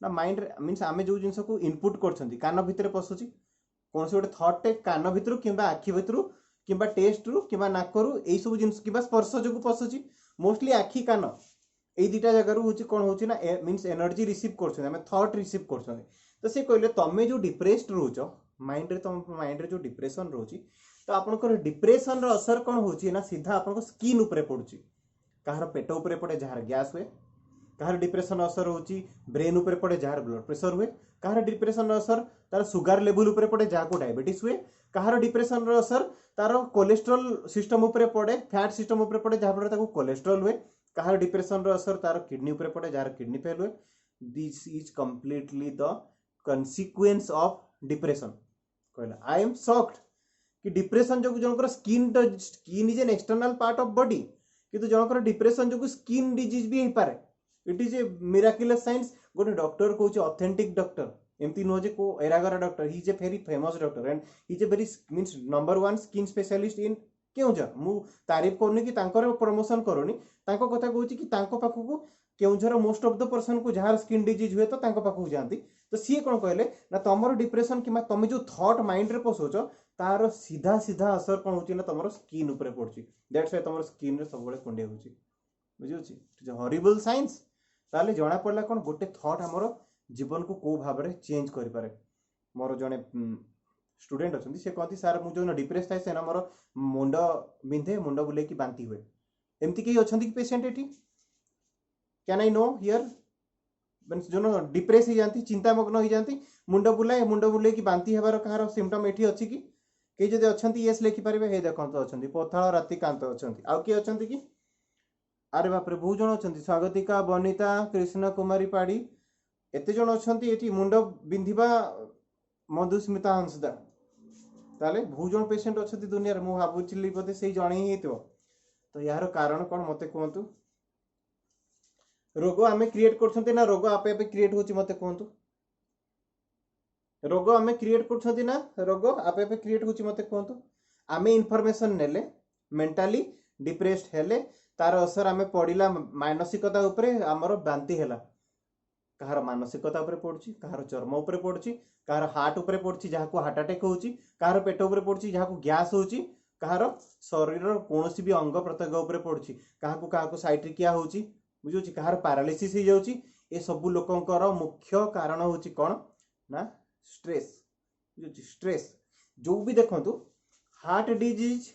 ना माइंड मीन्स आम जो जिनस को इनपुट कर कान भितर पशुची कौन से गोटे थॉट टे कान भितर कि आखि भितर कि टेस्ट रु कि नाकरु यही सब जिन कि स्पर्श जो पशुची मोस्टली आखि कान यही दुटा जगार हूँ कौन हो मीन्स एनर्जी रिसीव कर थॉट रिसीव कर तो से कहले तुम जो डिप्रेस्ड रोच माइंड रे तुम माइंड रे जो डिप्रेशन रोची तो आपनकर डिप्रेशन रो असर कौन होची ना सीधा आपन स्किन ऊपर पड़ुची कहार पेट उपरे पड़े जार गैस हुए, कहार डिप्रेशन असर होची ब्रेन उपरे पड़े जार ब्लड प्रेशर हुए, कहार डिप्रेशन असर तार सुगर लेवल उपरे पड़े जहाँ डायबिटीज हुए, कहार डिप्रेशन असर तार कोलेस्ट्रोल सिस्टम उपरे पड़े, फैट सिस्टम उपरे पड़े जहाँ फल कोलेस्ट्रोल हुए, कहार डिप्रेशन असर तार किडनी उपरे पड़े जहाँ किडनी फेल हुए। This is completely the consequence of depression. कहला आई एम सॉक्ड कि डिप्रेशन जो जनकर skin is an external part of body किंतु जनकर डिप्रेशन जो स्किन डिजीज भी हो पारे। It is a miraculous science. गोटे डॉक्टर कहूँ ऑथेंटिक डॉक्टर एमती नुह को एरागरा doctor, he is a very famous doctor and he is a very means number 1 skin specialist इन केउझर। मु तारीफ करनी कि प्रमोशन करूनी, कथा कहूँ कि पाखक Keonjhar most of the person को जहाँ स्किन डिजीज हुए तो पाखक जाती। तो सी कौन कहले ना तुम डिप्रेशन कि तुम जो थॉट माइंड रे पशुच तार सीधा सीधा असर कौन होची ना तुम स्किन उपरे पड़ुची। दैट्स व्हाई तुम स्किन रे सब कुंडे होची। बुझी हॉरिबल साइंस। ताले जना पड़ला कौन गोटे थॉट आमर जीवन को को भाव में चेंज करि पारे। मोर जने स्टूडेंट अच्छा से कहती सर मुझे डिप्रेस थाए से मोर मुंड बिंधे, मुंड बुले कि बांती हुए। एमती कहीं अच्छा कि patient eighty can I know here जो डिप्रेस हो जाती, चिंतामग्न हो जाती, मुंड बुलाए कि बांती हेबार कहार सिम्पटम एटी अच्छी कि कई जब अच्छा येस लिखिपारे। हे देखो अच्छा पथाल रातिकांत अच्छा आउ किए अच्छा कि अरे बापरे बहुत जन अच्छा स्वागतिका बनिता कृष्ण कुमारी पाड़ी एत जन अच्छा ये मुंड बिंधा मधुस्मिता हंसदा ताले बहुत जन पेसेंट अच्छा दुनिया में। मुझे भावुली बोधे से जड़े ही तो यार कारण कौन मत कहतु। रोग आम क्रिएट कर ना रोग आपे आपे क्रिएट होची मत कहतु। रोग आम क्रिएट कर ना रोग आपे आपे क्रिएट होची मत कहतु। आम इनफॉरमेशन नेले मेंटली डिप्रेस्ड हेले तार असर आम पड़ा मानसिकता उपरे आमर बांती है। कहार मानसिकता उपरे पड़ुची, कहार चर्म उपरे पड़ुची, कहार हार्ट उपरे पड़ुची जहाँ को हार्ट अटैक होची, कहार पेट उपरे पड़ुची जहाँ को गैस होची, कहार शरीर कौन भी अंग प्रत्यंग उपरे पड़ुची, क्या साइट्रिकिया होची बुझुची, कहार पैरालिसिस हो जाउची। ए सब लोकंकर मुख्य कारण होची कौन ना स्ट्रेस। बुझुची स्ट्रेस जो भी देखंतु हार्ट डिजीज,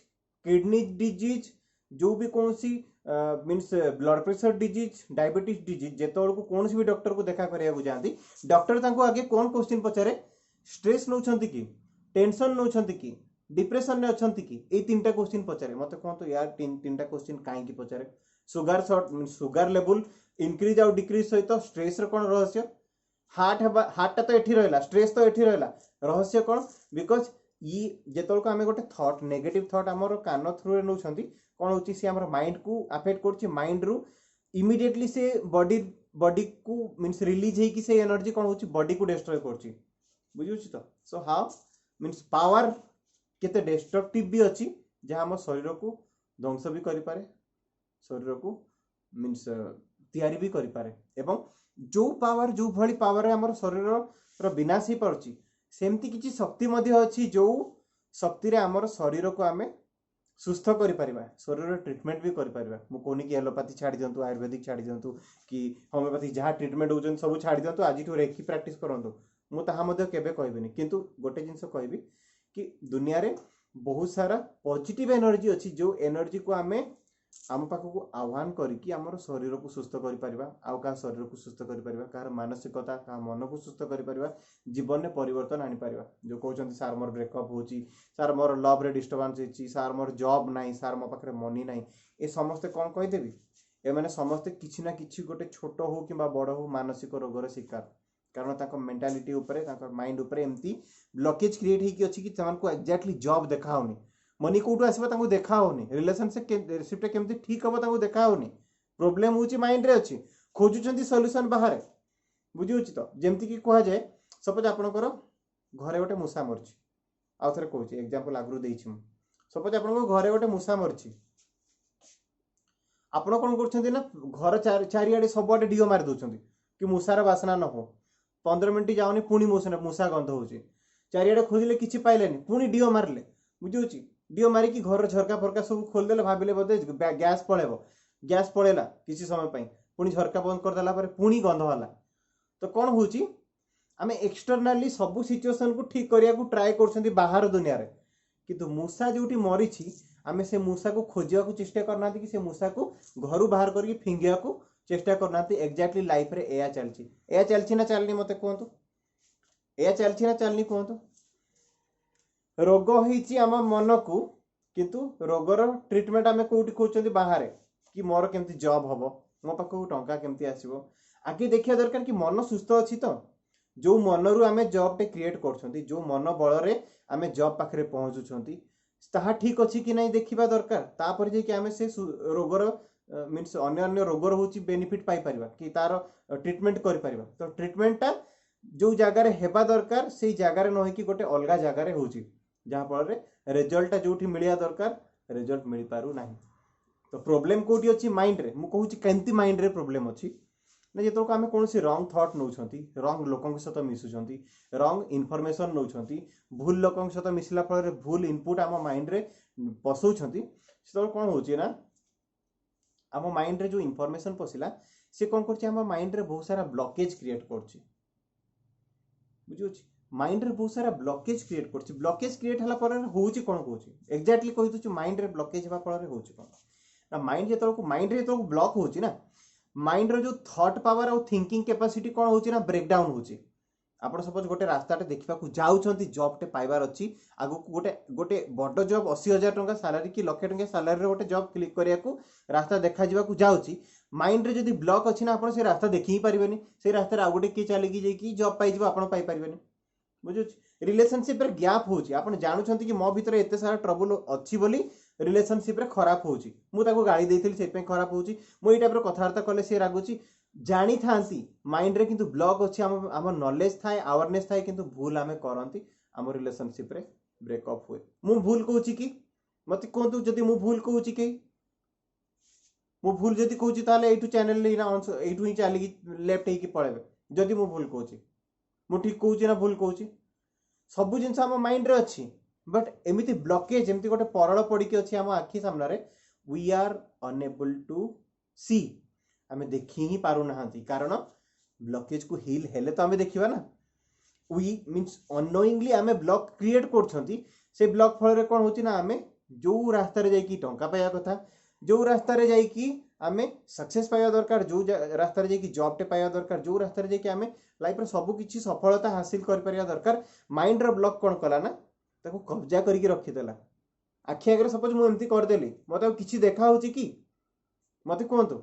किडनी डिजीज, जो भी कौन सी means blood pressure disease, diabetes disease जेतोल को कौन भी डॉक्टर को देखा करिया जाती डॉक्टर तांको आगे कौन क्वेश्चन पचारे स्ट्रेस नौछंती कि, टेंशन नौछंती कि, डिप्रेशन ने अछंती कि, ए तीनटा क्वेश्चन पचारे। मते कहतो यार तीनटा क्वेश्चन काहे की पचारे। सुगर लेवल इंक्रीज आउ डिक्रीज सहित स्ट्रेस रे कौन रहस्य। हार्ट तो एठी रहला, स्ट्रेस तो एठी रहला, रहस्य कौन बिकॉज ये जेतोल को आमे गोटे थॉट नेगेटिव थॉट हमर कान थ्रू रे नौछंती कौन होची से हमर माइंड को अफेक्ट करछि। माइंड रु इमीडिएटली से बॉडी को मीन्स रिलीज है कि से एनर्जी कौन होची बॉडी को डिस्ट्रॉय करछि। बुझुछि तो सो हाउ मीन्स पावर केते डिस्ट्रक्टिव भी अछि जहाँ हम शरीर को ध्वंस भी करि पारे, शरीर को मीन्स तैयारी भी करि पारे। एवं जो पावर जो भली पावर हमर शरीर रो विनाश ही परछि सेमती किछि शक्ति मध्य अछि जो शक्ति रे हमर शरीर को आमे सुस्थ करि परिबा, शरीर ट्रीटमेंट भी करि परिबा। मु कोनी कि एलोपैथी छाड़ी दियंतु, आयुर्वेदिक छाड़ी दियंतु कि होमियोपैथी जहाँ ट्रीटमेंट होजन सब छाड़ी दियंतु, आज रेखी प्रैक्टिस करंतु। मु ताहा मध्य केबे कहबिनी किंतु गोटे जिंस कहबी कि दुनिया रे बहुत सारा पॉजिटिव एनर्जी अछि जो एनर्जी को आमे आम पाखक आह्वान करिकी आमर शरीर को सुस्थ करि परिबा, आउ का शरीर को सुस्थ करि परिबा, कार मानसिकता का मन को सुस्थ करि परिबा, जीवन में परिवर्तन आनि परिबा। जो कहउछन सार मोर ब्रेकअप होची, सार मोर लव रे डिस्टर्बेंस होची, सार मोर जॉब नाही, सार मो पाखरे मनी नाही, ए समस्त कोन कहि देबी ए माने समस्त किछि ना किछि गोटे छोट हो किबा बड़ हो मानसिक रोग रे शिकार। कारण ताको मेंटालिटी ऊपर ताको माइंड ऊपर एमती ब्लॉकेज क्रिएट ही कि अछि कि तमन को एग्जैक्टली जॉब देखा होनी, मनी कोठू आसीबा ताको देखा होनी, रिलेशनशिप केमती ठीक हम ताको देखा होनी, प्रॉब्लम होची माइंड रे अछि, खोजुचंती सॉल्यूशन बाहर। बुझी होची तो जेमती कि कहा जाए सपोज आपनकर घरे गोटे मूसा मरछि, आउ थरे कहूची एग्जांपल आगरु देइछि मु। सपोज आपनकर घरे गोटे मूसा मरछि, आपण कोन करछंती ना घर चारियाडे सबआडे डिओ मारि दोछंती कि मूसार वासना न हो। 15 मिनिट जाउनी पुणी मूसा गंध होची, चारियाडे खोजिले किछि पाइलेनी, पुणी डिओ मारले। बुझी होची डिओ मारी कि घर झरका फरका सब खोल देले, भाबिले बोधे गैस पळेबो, गैस पळेला किछि समय पई, पुणी झरका बंद कर देला पर पुणी गंध होला। तो कौन होची आमे एक्सटर्नाली सब सिचुएशन को ठीक करिया को ट्राई करछंती बाहर दुनिया रे, किंतु मूसा जोटी मरिछि आमे से मूषा को खोजिया को चेष्टा करना कि से मूषा को घर बाहर करके फिंगिया को चेष्टा करना एक्जाक्टली लाइफ रे एया चलची ना चलनी मते कहतु एया चलची ना चलनी कहतु रोग होईची आम मन को किंतु रोगर ट्रीटमेंट आमे कोठी खोजछंती बाहर कि मोर केमती जॉब हबो मो पाखु टंका केमती आसीबो आगे देखिया दरकार कि मन सुस्थ अछि तो जो मन रु आमे जॉब टे क्रिएट करछंती जो मन बळ रे आमे जॉब पाखरे पहुंचुछंती ताहा ठीक अछि कि नहीं देखिबा दरकार तापर जे कि आमे से रोगर मीन्स अन्य अन्य रोगर होची बेनिफिट पाई परिबा कि तार ट्रीटमेंट करि परिबा तो ट्रीटमेंटटा जो जगह रे हेबा दरकार से जगह रे नहे कि गोटे अलगा जगह रे होची जहाँ फल रिजल्ट जोठी मिलिया दरकार रिजल्ट मिल पारू नाही तो प्रॉब्लम कोठी अछि माइंड रे मु कहूची केंती माइंड रे प्रॉब्लम अछि ना जेतो को आमे कोनसी रॉन्ग थॉट नउछंती रॉन्ग लोकन के साथ मिसुछंती रॉन्ग इन्फॉर्मेशन नउछंती भूल लोकन के साथ मिसला फल रे भूल इनपुट आम माइंड रे पसौछंती सेतो कोन होची ना आम माइंड रे जो इन्फॉर्मेशन पसिला से कोन करछि आम माइंड रे बहुत सारा ब्लॉकेज क्रिएट करछि बुझुछि माइंड रे बहुत सारा ब्लॉकेज क्रिएट करछि ब्लॉकेज क्रिएट हला पर होउछि कोन कहउछि एक्जेक्टली कहि दछु माइंड रे ब्लॉकेज हेबा पर होउछि कोन ना माइंड जेतो ब्लॉक होउछि ना माइंड रो जो थॉट पावर और थिंकिंग कैपेसिटी कोन होउछि ना ब्रेक डाउन होउछि आपण सपोज गोटे रास्ताटे देखा जाऊँच जॉब टे पाइबार अच्छी आगु गोटे गोटे बड़ जॉब 80,000 टंका सालारी कि लक्षे टंका सालारी गोटे जॉब क्लिक करिया रास्ता देखा जाऊँगी माइंड रे जदि ब्लॉक अच्छी ना आप से रास्ता देखी ही पारे से रास्ता आउ गोटे किए चलिकी जाइए जॉब पाइब आप पारे बुझे रिलेशनशिप रे गैप होची आपण जानुछंती कि मो भीतर एते सारा ट्रबल अच्छी बोली रिलेशनशिप रे खराब होची मु ताको गाली देइथिल से पे खराब होची मु ई टाइप रो कथावार्ता कले से रागुची जानी थांती माइंड रे किंतु ब्लॉक अच्छी आम नॉलेज थाए अवेयरनेस थाए किंतु भूल आमे करंती आम रिलेशनशिप रे ब्रेकअप हुए मु भूल कहूची कि मते कोंतु जदी मु भूल कहूची कि मु भूल जदी कहूची ताले एटू चैनल ले ना एटू ही चली लेफ्ट ही कि पळेबे जदी मु भूल कहूची मु ठीक कहूची ना भूल कहूची सब जिनस आम माइंड रे अच्छी बट एमिति ब्लॉकेज एमिति गोटे परळ पड़ी के अच्छी आम आखि सामने रे वी आर अनएबल टू सी आमे देखि ही पारु नाहंती कारण ब्लॉकेज को हील हेले तो आमे देखिबा ना वी मीन्स अननोइंगली आमे ब्लॉक क्रिएट करछंती से ब्लॉक फल रे कोन होची ना आमे जो रास्ता रे जाई की टंका पाया कथा जो रास्ता रे जाई की आमे सक्सेस पाया दरकार जो रास्ता रे जाई की जॉब टे पाया दरकार जो रास्ता रे जाई की आमे लाइफ रे सब किछि सफलता हासिल कर परिया दरकार माइंड रो ब्लॉक कोन कला ना ताको कब्जा करके रखि देला आखि आगे सपोज मु एमती कर देली मते किछि देखा होची की मते कोंतो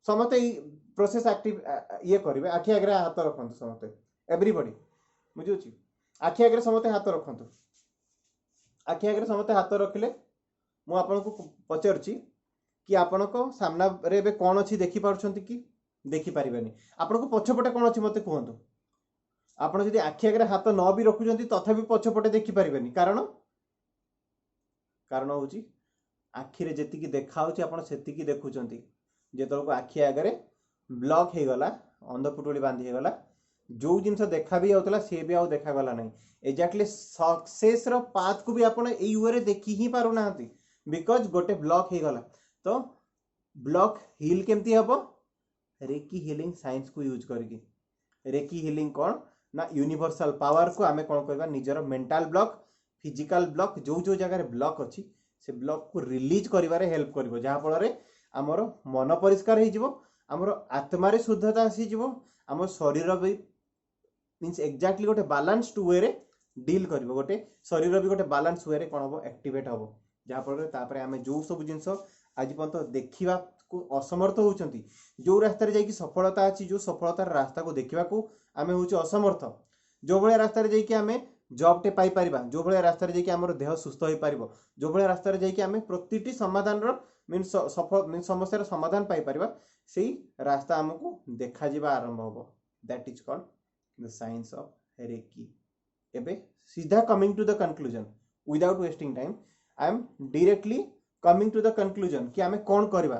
समते प्रोसेस एक्टिव ये करिवे आखि आगे हाथ रखंतु समते एवरीबॉडी बुझुची आखि आगे समते हाथ रखंतु आखि आगे समते हाथ रखिले मु आपन को पचरची कि आपन को सामना रे बे कोन अछि देखि पारछंती कि देखि परिबेनी आपन को पछपटे कोन अछि मते कहंतु आपन जदि आखि आगे हाथ न भी रखुचंती तथापि पछपटे देखि परिबेनी कारण कारण होची आखि रे जेति की देखा होची आपन सेति की देखुचंती जेतल को आखि आगे ब्लॉक हे गला अंधपुटुली बांधी हे गला जो जिनस देखा भी आउतला से भी आउ देखा गला नहीं एक्जेक्टली सक्सेस रो पाथ को भी आपन एई वे रे देखि ही पारु नाहंती बिकॉज गोटे ब्लॉक हे गला तो ब्लॉक हील केमती हबो रेकी हीलिंग साइंस को यूज करके रेकी हीलिंग कौन ना यूनिवर्सल पावर को आमे कौन करबा निजर मेंटल ब्लॉक फिजिकल ब्लॉक जो जो जगह ब्लॉक अच्छी से ब्लॉक को रिलीज करिवारे हेल्प करिवो जहा फल रे हमर मन परिष्कार हे जिवो हमर आत्मा रे शुद्धता आसी जिवो हमर शरीर भी मींस एक्जेक्टली गोटे बैलेंस्ड वे रे डील करिवो गोटे शरीर भी गोटे बैलेंस वे रे कोन हबो एक्टिवेट हबो जहा फल रे तापरे आमे जो सब जिंस आज पर्यंत देखिबा को असमर्थ होउचंती जो रास्ता रे जाई कि सफलता अछि जो सफलतार रास्ता को देखिबा को आमे होउछ असमर्थ जो बळे रास्ता रे जाई कि आमे जॉब टे पाई परिबा जो बळे रास्ता रे जाई कि हमर देह सुस्थ होई परिबो जो बळे रास्ता रे जाई कि आमे प्रतिटी समाधान रो मीन सफल मीन समस्या रो समाधान पाई परिबा सेही रास्ता हमकु देखा जिबा आरंभ होबो that is called the science of reiki एबे सीधा coming to the conclusion without wasting time I am directly coming to the conclusion कि आमे कोन करबा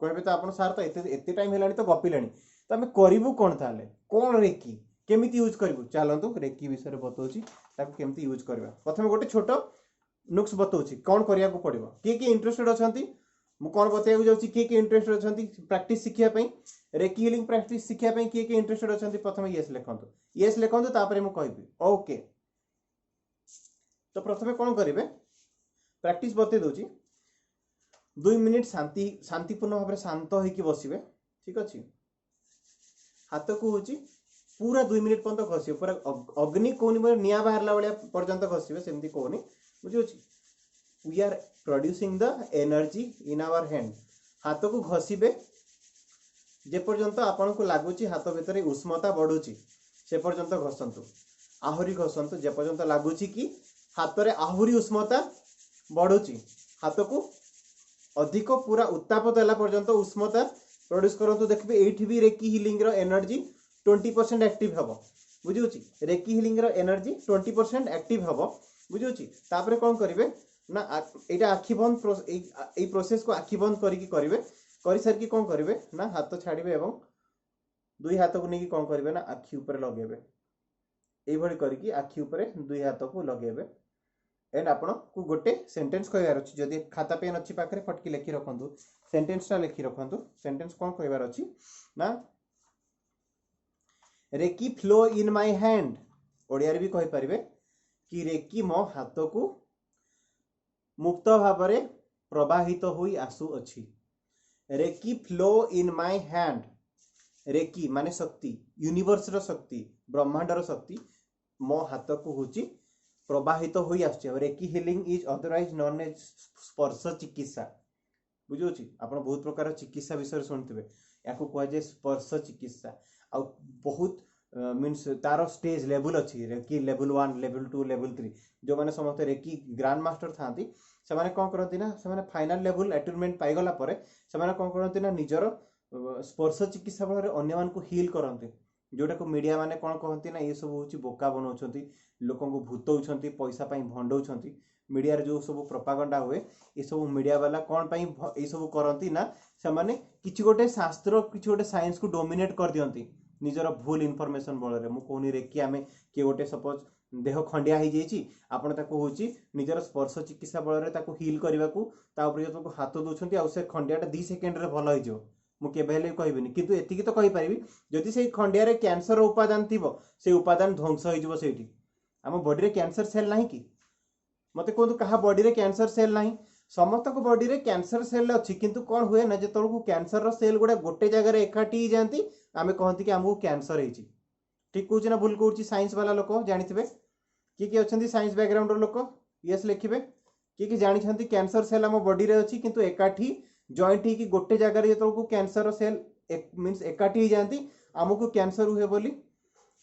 कहबे तो आपण सार तो एते टाइम हेलानी तो गपिलानी तो आमे करिवु कोन ताले कोन रेकी केमिति यूज करिवु चलंतु रेकी विषय बतौची ताको केमिति यूज करबा प्रथमे गोटे छोटो नुक्स बतौची कोन करिया को पड़िबो के इंटरेस्टेड अछंती मु कोन बतैया जाउची के इंटरेस्टेड अछंती प्रैक्टिस सिखिया पई रेकी हीलिंग प्रैक्टिस सिखिया पई के इंटरेस्टेड अछंती प्रथमे यस लेखंतु तापरे मु कहबी ओके तो प्रथमे कोन करिवे प्रैक्टिस बतै दोची 2 मिनिट शांतिपूर्ण भाव शांत होइकी बसिबे ठीक अछि हाथ को होची पूरा 2 मिनिट पर्यंत घसिबे पूरा अग्नि कोनी निया बाहरला बलिया पर्यंत घसिबे सेमती कोनी बुझी अछि we are producing the energy in our hand हाथ को घसिबे जे पर्यंत आपन को लागुची हाथ भीतर उष्णता बढ़ुची से पर्यंत घसंतु आहुरी घसंतु जे पर्यंत लागुची कि हाथ रे आहुरी उष्णता बढ़ुची हाथ को अधिक पूरा उत्ताप देला पर्यंत उष्णता प्रोड्यूस करंतु देखबे एठी भी रेकी हीलिंग रो एनर्जी 20% एक्टिव हबो बुझुची रेकी हीलिंग रो एनर्जी 20% एक्टिव हबो बुझुची तापरे कोन करिवे ना एटा आखि बंद ए प्रोसेस को आखि बंद करिकी करिवे करि सर की कोन करिवे ना हाथ छाड़िबे एवं दुई हाथ को नेकी कोन करिवे ना आखि ऊपर लगेबे एई भली करिकी आखि ऊपर दुई हाथ को लगेबे एंड आपण को गोटे सेंटेंस कहबार अछि जदी खाता पेन अछि पाखरे फटकी लिखि रखंतु सेंटेंस ता लिखि रखंतु सेंटेंस कोन कहबार अछि ना reiki flow in my hand Odia रे भी कहि परिबे कि रेकी मो हाथ को मुक्त भाबरे प्रवाहित होई आसु अछि reiki flow in my hand reiki माने शक्ति यूनिवर्स रो शक्ति ब्रह्मांड रो शक्ति मो हाथ को होची प्रवाहित होई आछे reiki healing is otherwise known as स्पर्श चिकित्सा बुझुची आपण बहुत प्रकार चिकित्सा विषय सुनथिबे याको कहै जे स्पर्श चिकित्सा आ बहुत मीन्स तार स्टेज लेवल अछि रेकी लेवल 1 लेवल 2 लेवल 3 जो माने समस्त रेकी ग्रैंड मास्टर थांती से माने कोन करंती ना से माने फाइनल लेवल अटेनमेंट पाई गला परे से माने कोन करंती ना निजर स्पर्श चिकित्सा बଳରେ अन्य मान को हील करंती जोटा को मीडिया माने कोन कहंती ना ये सब होची बोका बनौछंती लोकन को भूतौछंती पैसा पई भंडौछंती मीडिया रे जो सब प्रोपागेंडा हुए ये सब मीडिया वाला कोन पई ये सब करंती ना से माने किछि गोटे शास्त्र किछि गोटे साइंस को डोमिनेट कर दियंती निजर भूल इनफॉरमेशन बଳରେ मु कोनी रे कि आमे के गोटे सपोज देह खंडिया हो जाइए आपण ताको होची निजर स्पर्श चिकित्सा बଳରେ ताको हील करबा को ता ऊपर जो हाथ दोछंती आ से खंडियाटा 2 सेकेंड रे भलो हो मु केबे हेले कहबिनी किंतु एतिकी तो कहि परिबी जदि से खंडिया रे कैंसर उपादान थिबो से उपादान ध्वंस हो जिवो सेठी हम बॉडी रे कैंसर सेल नाही कि मते कोंतु कहा बॉडी रे कैंसर सेल नाही समस्त को बॉडी रे कैंसर सेल अछि किंतु कोन हुए ना जे तळकु कैंसर रो सेल गुडा गोटे जगह रे एकाठी जानती आमे कहंती कि हमहु कैंसर हेची ठीक कहूची ना भूल कहूची साइंस वाला लोक जानिथिबे कि अछंती साइंस बैकग्राउंड रो लोक यस लिखिबे कि जानि छंती कैंसर सेल हम बॉडी रे अछि किंतु एकाठी जॉइंट ही कि गोटे जगह रे तळकु कैंसर रो सेल मींस एकाठी जानती हमकु कैंसर हुए बोली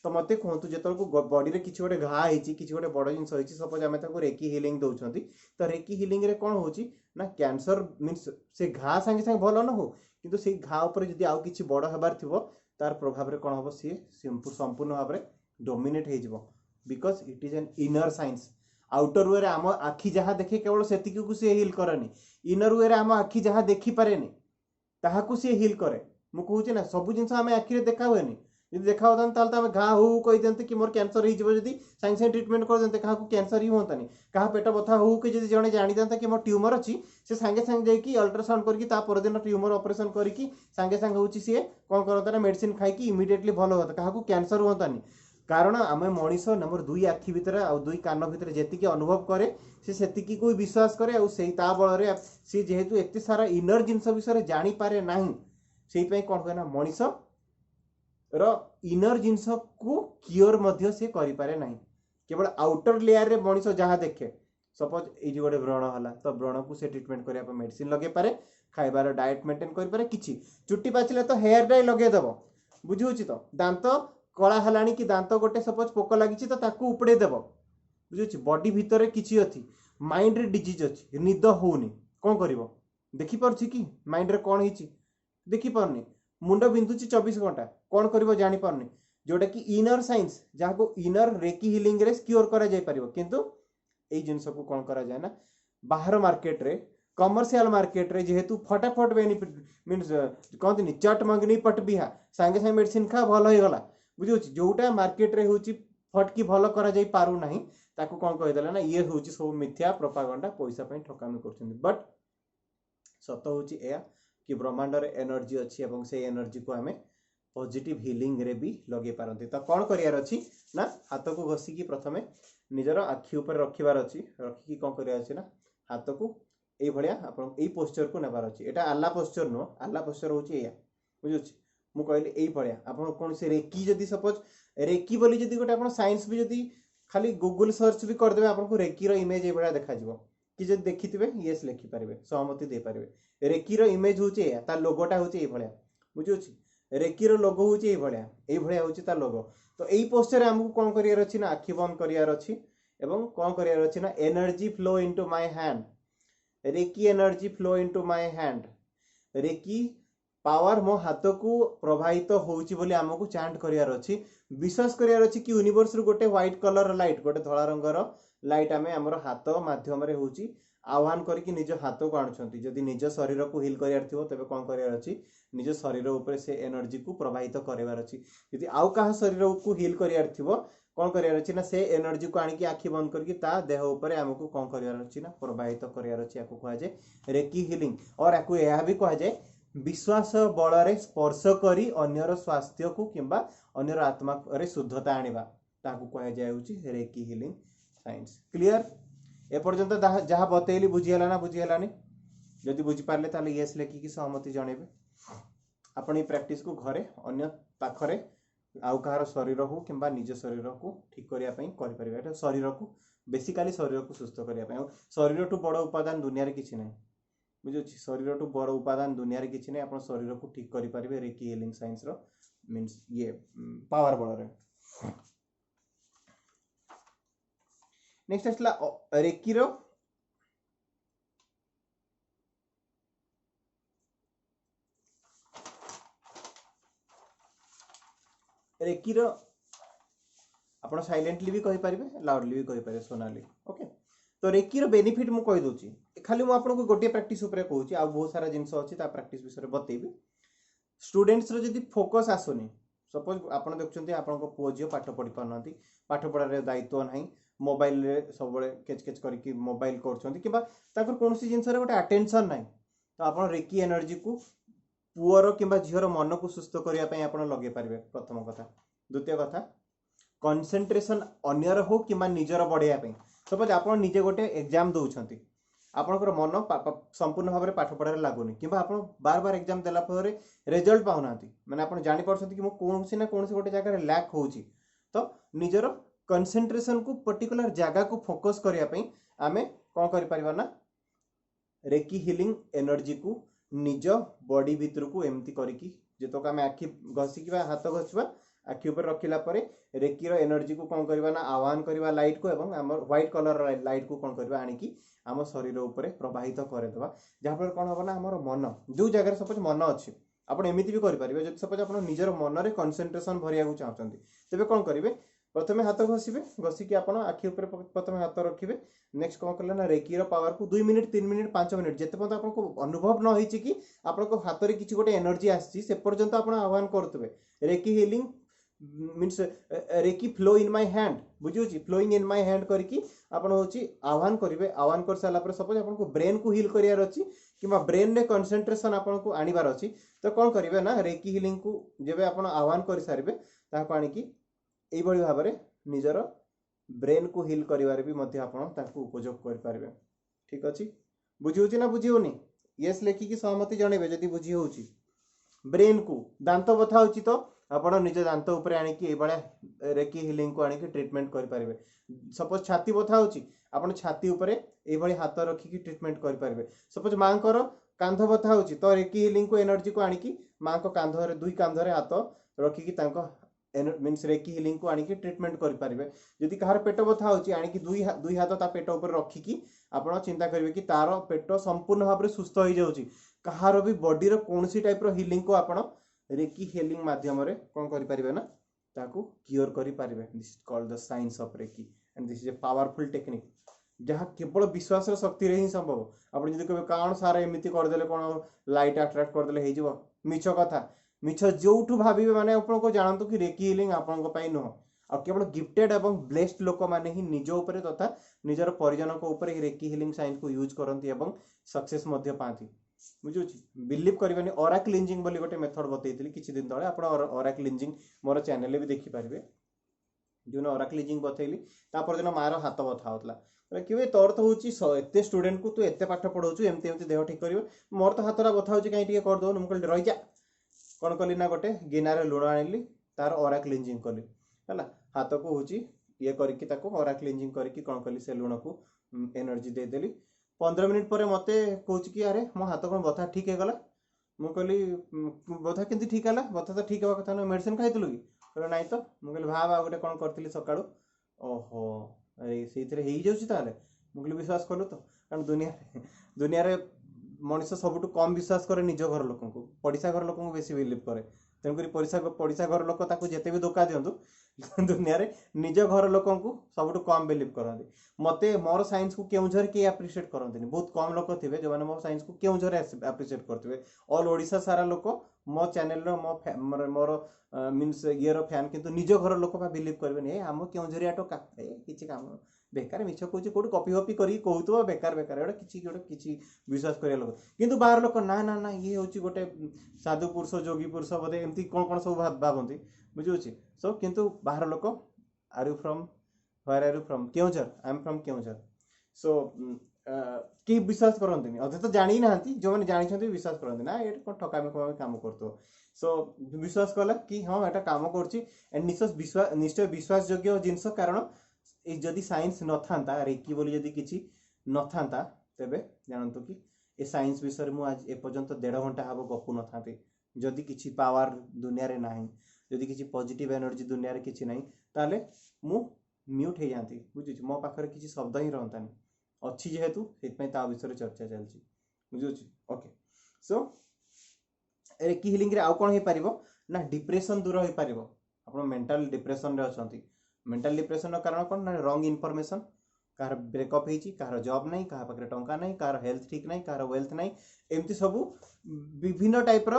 तो मते कहतु जेतळकु बॉडी रे किछि गोटे घा हेची किछि गोटे बड़ जिंस हेची सपोज आमे ताको रेकी हीलिंग दउछंती तो रेकी हीलिंग रे कोन होची ना कैंसर मींस से घा संगे संगे भलो न हो किंतु से घा ऊपर जदी आउ किछि बड़ हेबार थिबो तार प्रभाव रे कोन होबो सी संपूर्ण भाव रे डोमिनेट हे जिवो because it is an inner science outer way रे आम आखि जहा देखे केवल सेतिकी को से हील करनी इनर वे रे आम आखि जहा देखि पारेनी ताहाकू से हील करे मु कहूची ना सब जिंस आमे आखि रे देखा हुएनी यदि देखा होता ताल आम घा हो कही दिंते कि मोर कैंसर हो जब साइंस साइंस ट्रिटमेंट कर दिंते क्या कैंसर ही होतानी क्या पेट बथा हो कि जब जानी दिंता कि मोर ट्यूमर अच्छी से सांगे सांगे जाकि अल्ट्रासाउंड करके परदिन ट्यूमर ऑपरेशन करके सांगे सांगे होची सी कौन करता ना मेडिसिन खाई इमिडिएटली भल होता क्या कैंसर होतानी कारण आम मनीष नंबर 2 आखि भितर आ 2 कान भितर जेतिकी अनुभव करे से सेतिकी को विश्वास करे आ सेही ता बଳରେ से जेहेतु एते सारा इनर जिंस विषय जानी पारे नाही सेही पे कोन होय ना मनीष रो इनर जिंस को क्योर मध्य से करि पारे नाही केवल आउटर लेयर रे मनीष जहा देखे सपोज ए जे गोटे व्रण हला तो व्रण को से ट्रीटमेंट करिया पे मेडिसिन लगे पारे खाइबार डाइट मेंटेन करि पारे किछि चुट्टी पाचिले तो हेयर डाई लगे दबो बुझिउछि तो दांत कला हलानी कि दांत गोटे सपोज पोक लागिछि तो ताकू उपडे देबो बुझिउछि बॉडी भितर किछि अछि माइंड रे डिजीज अछि निद होउनी कोन करिवो देखि परछि कि माइंड रे कोन हिछि देखि परनी मुंड बिंदुछि 24 घंटा कोन करिवो जानि परनी जोटा कि इनर साइंस जहा को इनर रेकी हीलिंग रे क्योर करा जाय परिवो किंतु एई जिंस को कोन करा जाय ना बाहर मार्केट रे कमर्शियल मार्केट रे जेहेतु फटाफट बेनिफिट मींस कहंतिनी चट मंगनी पट बिहा संगे संगे मेडिसिन खा भल होई गला बुझिउछि जोटा मार्केट रे होछि फटकी भल करा जाय पारु नाही ताकू कोन कहि देला ना ये होछि सब मिथ्या प्रोपागेंडा पैसा पई ठकामी करछन बट सत होछि एया कि ब्रह्मांड रे एनर्जी अछि एवं से एनर्जी को हमें पॉजिटिव हीलिंग रे भी लगे पारंती तो कोन करियार अछि ना हाथ को घसी की प्रथमे निजर आखि ऊपर रखिबार अछि रखि की कोन करियार अछि ना हाथ को এই ভଳିয়া আপন এই পোস্चर को নেবার ଅଛି এটা আল্লা পোস্चर নো আল্লা পোস্चर होची एया बुझुछि मु कहली এই ভଳିয়া আপন কোন से रेकी जदी सपोज रेकी बोली जदी गोटे आपन साइंस भी जदी खाली गूगल सर्च भी कर देबे आपन को रेकी रो इमेज ए भଳିया देखा जिवो कि जदी देखिथिबे यस लिखि पारिबे सहमति दे पारिबे रेकी रो इमेज होची एया ता लोगोटा होची ए भଳିया बुझुछि रेकी रो लोगो होची ए भଳିया होची ता लोगो तो एई पोस्चर हमकु कोन करियर अछि ना आखि बंद करियर अछि एवं कोन करियर अछि ना energy flow into my hand reiki energy flow into my hand reiki power मो हाथ को प्रभावित होउची बोली हमकु चांट करियार अछि विश्वास करियार अछि कि यूनिवर्स रु गोटे व्हाइट कलर लाइट गोटे धला रंगर लाइट आमे हमर हाथ माध्यम रे होउची आह्वान करके निज हाथ को आणुछंती जदि निज शरीर को हिल करियार थिवो तबे कोन करियार अछि निज शरीर ऊपर से एनर्जी को प्रभावित करेबार अछि यदि आउ काहा शरीर को हिल करियार थिवो कोन करियार अछि ना से एनर्जी को आनी कि आखि बंद करके ता देह ऊपर हमकु कोन करियार अछि ना प्रभावित करियार अछि याकु कहा जे रेकी हिलिंग और याकु एहा भी कहा जे विश्वास बल रे स्पर्श करी अन्यर स्वास्थ्य को किंबा अन्यर आत्मा रे शुद्धता आनिबा ताकु कहा जाय होची recce healing science clear A पर्यंत जहा बतेइली बुझी हला ना बुझी हलानी जदि बुझी पारले ताले यस लेखि कि सहमति जणेबे आपण ई प्रैक्टिस को घरे अन्य पाखरे आउ कहार शरीर हो किंबा निज शरीर को ठीक करिया पई करि परिबा एटा शरीर को बेसिकली शरीर को सुस्थ करिया पई शरीर टू बड़ उपादान दुनिया रे किछि नै बुझुछि शरीर टू बड़ उपादान दुनिया रे किछि नै आपण शरीर को ठीक करि परिबे रेकी हिलिंग साइंस रो मींस ये पावर बल रे नेक्स्ट असला रेकी रो रेकी रो आपण साइलेंटली भी कहि परिबे लाउडली भी कहि परिबे सोनाली ओके तो रेकी रो बेनिफिट मु कहि दोची खाली मु आपन को गोटे प्रैक्टिस ऊपर कहूची आ बहुत सारा जिंस अछि ता प्रैक्टिस विषय रे बतेबी स्टूडेंट्स रो जदी फोकस आसुनी सपोज आपण देखचंती आपण को पुओ जियो पाठ पढी पारनती पाठ पढा रे दायित्व नाही मोबाइल रे सब बळे केच केच करके मोबाइल करछंती किबा ताकर कोनसी जिंस रे गोटे अटेंशन नाही तो आपण रेकी एनर्जी को पुओर किंबा झियर मन को सुस्थ करिया पई आपण लगे पारिबे प्रथम कथा द्वितीय कथा कंसंट्रेशन अन्यर हो किंबा निजर बढ़िया पई सपोज आपण निजे गोटे एग्जाम दउछंती आपनकर मन संपूर्ण भाव में पाठ पढ़ार लागुनी कि आप बार बार एग्जाम देला पर रिजल्ट पाऊना माने आप जानी पारछंती कि मो कोनसी ना कोनसी गोटे जगह रे लैक होउची तो निजर कंसंट्रेशन को पर्टिकुलर जगह को फोकस करिया पई आमे कोन करि परिबा ना रेकी हिलिंग एनर्जी को निज बॉडी भीतर को एमती करिकी जेतो का आखि घसिकिबा हाथ घसबा आखि ऊपर रखिला परे रेकी रो एनर्जी को कोन करबा ना आह्वान करबा लाइट को एवं हमर व्हाइट कलर लाइट को कोन करबा आनी की आम शरीर ऊपर प्रवाहित करदेवा जहाँफल कौन हम ना आम मन जो जगह सपोज मन अच्छी आप एमती भी करेंगे जब सपोज आप निजर मन में कंसंट्रेशन भरिया चाहते तेज कौन करेंगे प्रथम हाथ घसबे घसिकी आप आखि ऊपर प्रथम हाथ रखिए नेक्स्ट कौन कले ना रेकी पावर को 2 मिनिट 3 मिनिट 5 मिनिट जिते पर्यंत आपको अनुभव न होती कि आपको हाथ में किसी गोटे एनर्जी आसी से पर्यंत आप आह्वान करुवे reiki healing means reiki flow in my hand बुझी फ्लोइंग इन माय हैंड करके आपण होची आह्वान करेंगे आह्वान कर सारा पर सपोज आपको ब्रेन को हिल करियार अछि किबा ब्रेन रे कंसंट्रेशन आपन को आनिबार अछि तो कौन करेंगे ना रेकी हिलिंग को जेबे आपण आह्वान कर सारिबे ताको आनिकी एई बळी भाव रे निजर ब्रेन को हिल करिवार भी मध्य आपण ताको उपयोग कर पारिबे ठीक अछि बुझी होची ना बुझी होनी यस लेखि की सहमति जणेबे जदी बुझी होची ब्रेन को दांत बथा होची तो आपण निज दांत ऊपर आनिकी ए बळा रेकी हिलिंग को आनिकी ट्रीटमेंट कर पारिबे सपोज छाती बथा होची आपण छाती ऊपर ए बळी हाथ रखी की ट्रीटमेंट कर पारिबे सपोज मां कर कांध बथा होची तो रेकी हिलिंग को एनर्जी को आनिकी मां को कांध रे दुई कांध रे हाथ रखी की तांको मीन्स रेकी हिलिंग को आनिकी ट्रीटमेंट कर पारिबे जदि कहार पेट बथा होची आनिकी दुई हाथ ता पेट ऊपर रखी की आपण चिंता करिवे कि तार पेट संपूर्ण भाव रे सुस्थ हो जाउची कहार भी बॉडी रो कोनसी टाइप रो हिलिंग को आपण रेकी हिलिंग माध्यम रे कोन करि परिबे ना ताकू क्योर करि परिबे this is called the science of reiki and this is a powerful technique जहाँ केवल विश्वास शक्ति रे ही संभव आपण जदि कहबे काण सारा एमिति कर देले कोन लाइट अट्रैक्ट कर देले हे जिवो मिछ कथा मिछ जोठु भाबिबे माने आपण को जानंतु कि रेकी हिलिंग आपण को पई न आ केवल गिफ्टेड एवं ब्लेस्ड लोक माने ही निज ऊपर तथा निजर परिजन को ऊपर रेकी हिलिंग साइंस को यूज करंती एवं सक्सेस मध्य पाती बुझुछि बिलीव करबेनी ऑरा क्लींजिंग बोली गोटे मेथड बतैतिली किछि दिन तळे आपण ऑरा क्लींजिंग मोर चैनल रे भी देखि पारिबे जो ओराक्लिजिंग बतैली तापर दिन मार हाथ बथा होता कि तोर तो हूँ एत स्टूडेंट को तू एत पाठ पढ़ाऊ एमती एमती देह ठीक कर मोर तो हाथटा बथा हो कहीं करदे मुझे रही जा कौन कली ना गोटे गिनारे लुण आनिली तार ओरा क्लींजिंग कली है हाथ को हूँ ये करके ओरा क्लींजिंग करके कौन कली से लुण को एनर्जी देदेली 15 मिनिट पर मत कौच कि अरे मो हाथ कौन बथा ठीक है गला मुझे कहली बथा के ठीक है बथा तो ठीक है कथा ना मेडिसिन खाइलु कि कहले नाई तो मुझे भाव आ गोटे कौन करी सका ओहो से मुझे विश्वास कलु तो कारण दुनिया मनीष सबुठ कम विश्वास करे निज घर लोक पड़िशा घर लोक बेसी बिलीव करे तेणुक पड़िशा घर लोक जिते भी धोखा दिंतु दुनिया रे निज घर लोक सबुठ कम बिलीव करते मत मोर साइंस को केउझर किए आप्रिशिएट करते बहुत कम लोक थे जो मैंने मो साइंस को केउझर आप्रिशिएट करते ऑल ओडिशा सारा लोक मो चैनल मोर मीन्स ये फैन किंतु निज घर लोक बिलीव करेंगे आम केउझरिया टोका किसी काम बेकार मिछ कौच कौट कपी फपी कर कहूब बेकार बेकार गोटे किसी विश्वास कर लोक किंतु बाहर लोक ना ना ना ये हूँ गोटे साधु पुरुष जोगी पुरुष बोधे एमती कौन कौन सब भावती बुझे सो किंतु बाहर लोक are you from where are you from Keonjhar I am from Keonjhar so कि विश्वास करते अधे तो जानी ना जो मैंने जानी विश्वास करते ना ये कौन ठकामी फकामी काम करते सो विश्वास कला कि हाँ यहाँ काम कर निश्चय विश्वास योग्य जिनस कारण जदि साइंस न था रेकी बोली जदि किसी न था तेबे जानतु कि ए साइंस विषय में आज एपर्यंत 1.5 घंटा हम गपु न था जदि किसी पावर दुनिया रे नाही जदि किसी पॉजिटिव एनर्जी दुनिया रे किसी नाही ताले मु म्यूट हो जाती बुझी मो पाखरे किसी शब्द ही रहतानी अच्छी जेहेतु से विषय चर्चा चलती बुझे ओके सो रेकी हिलिंग रे आउ कौन हो पार ना डिप्रेशन दूर हो पार आप मेंटल डिप्रेशन रे अच्छा मेंटल डिप्रेशन कारण कौन ना रंग इनफॉरमेशन कहार ब्रेकअप होती कहार जॉब नहीं कहा पाखे टंका नहीं कहार हेल्थ ठीक नहीं कहार वेल्थ नहीं एमती सबू विभिन्न टाइप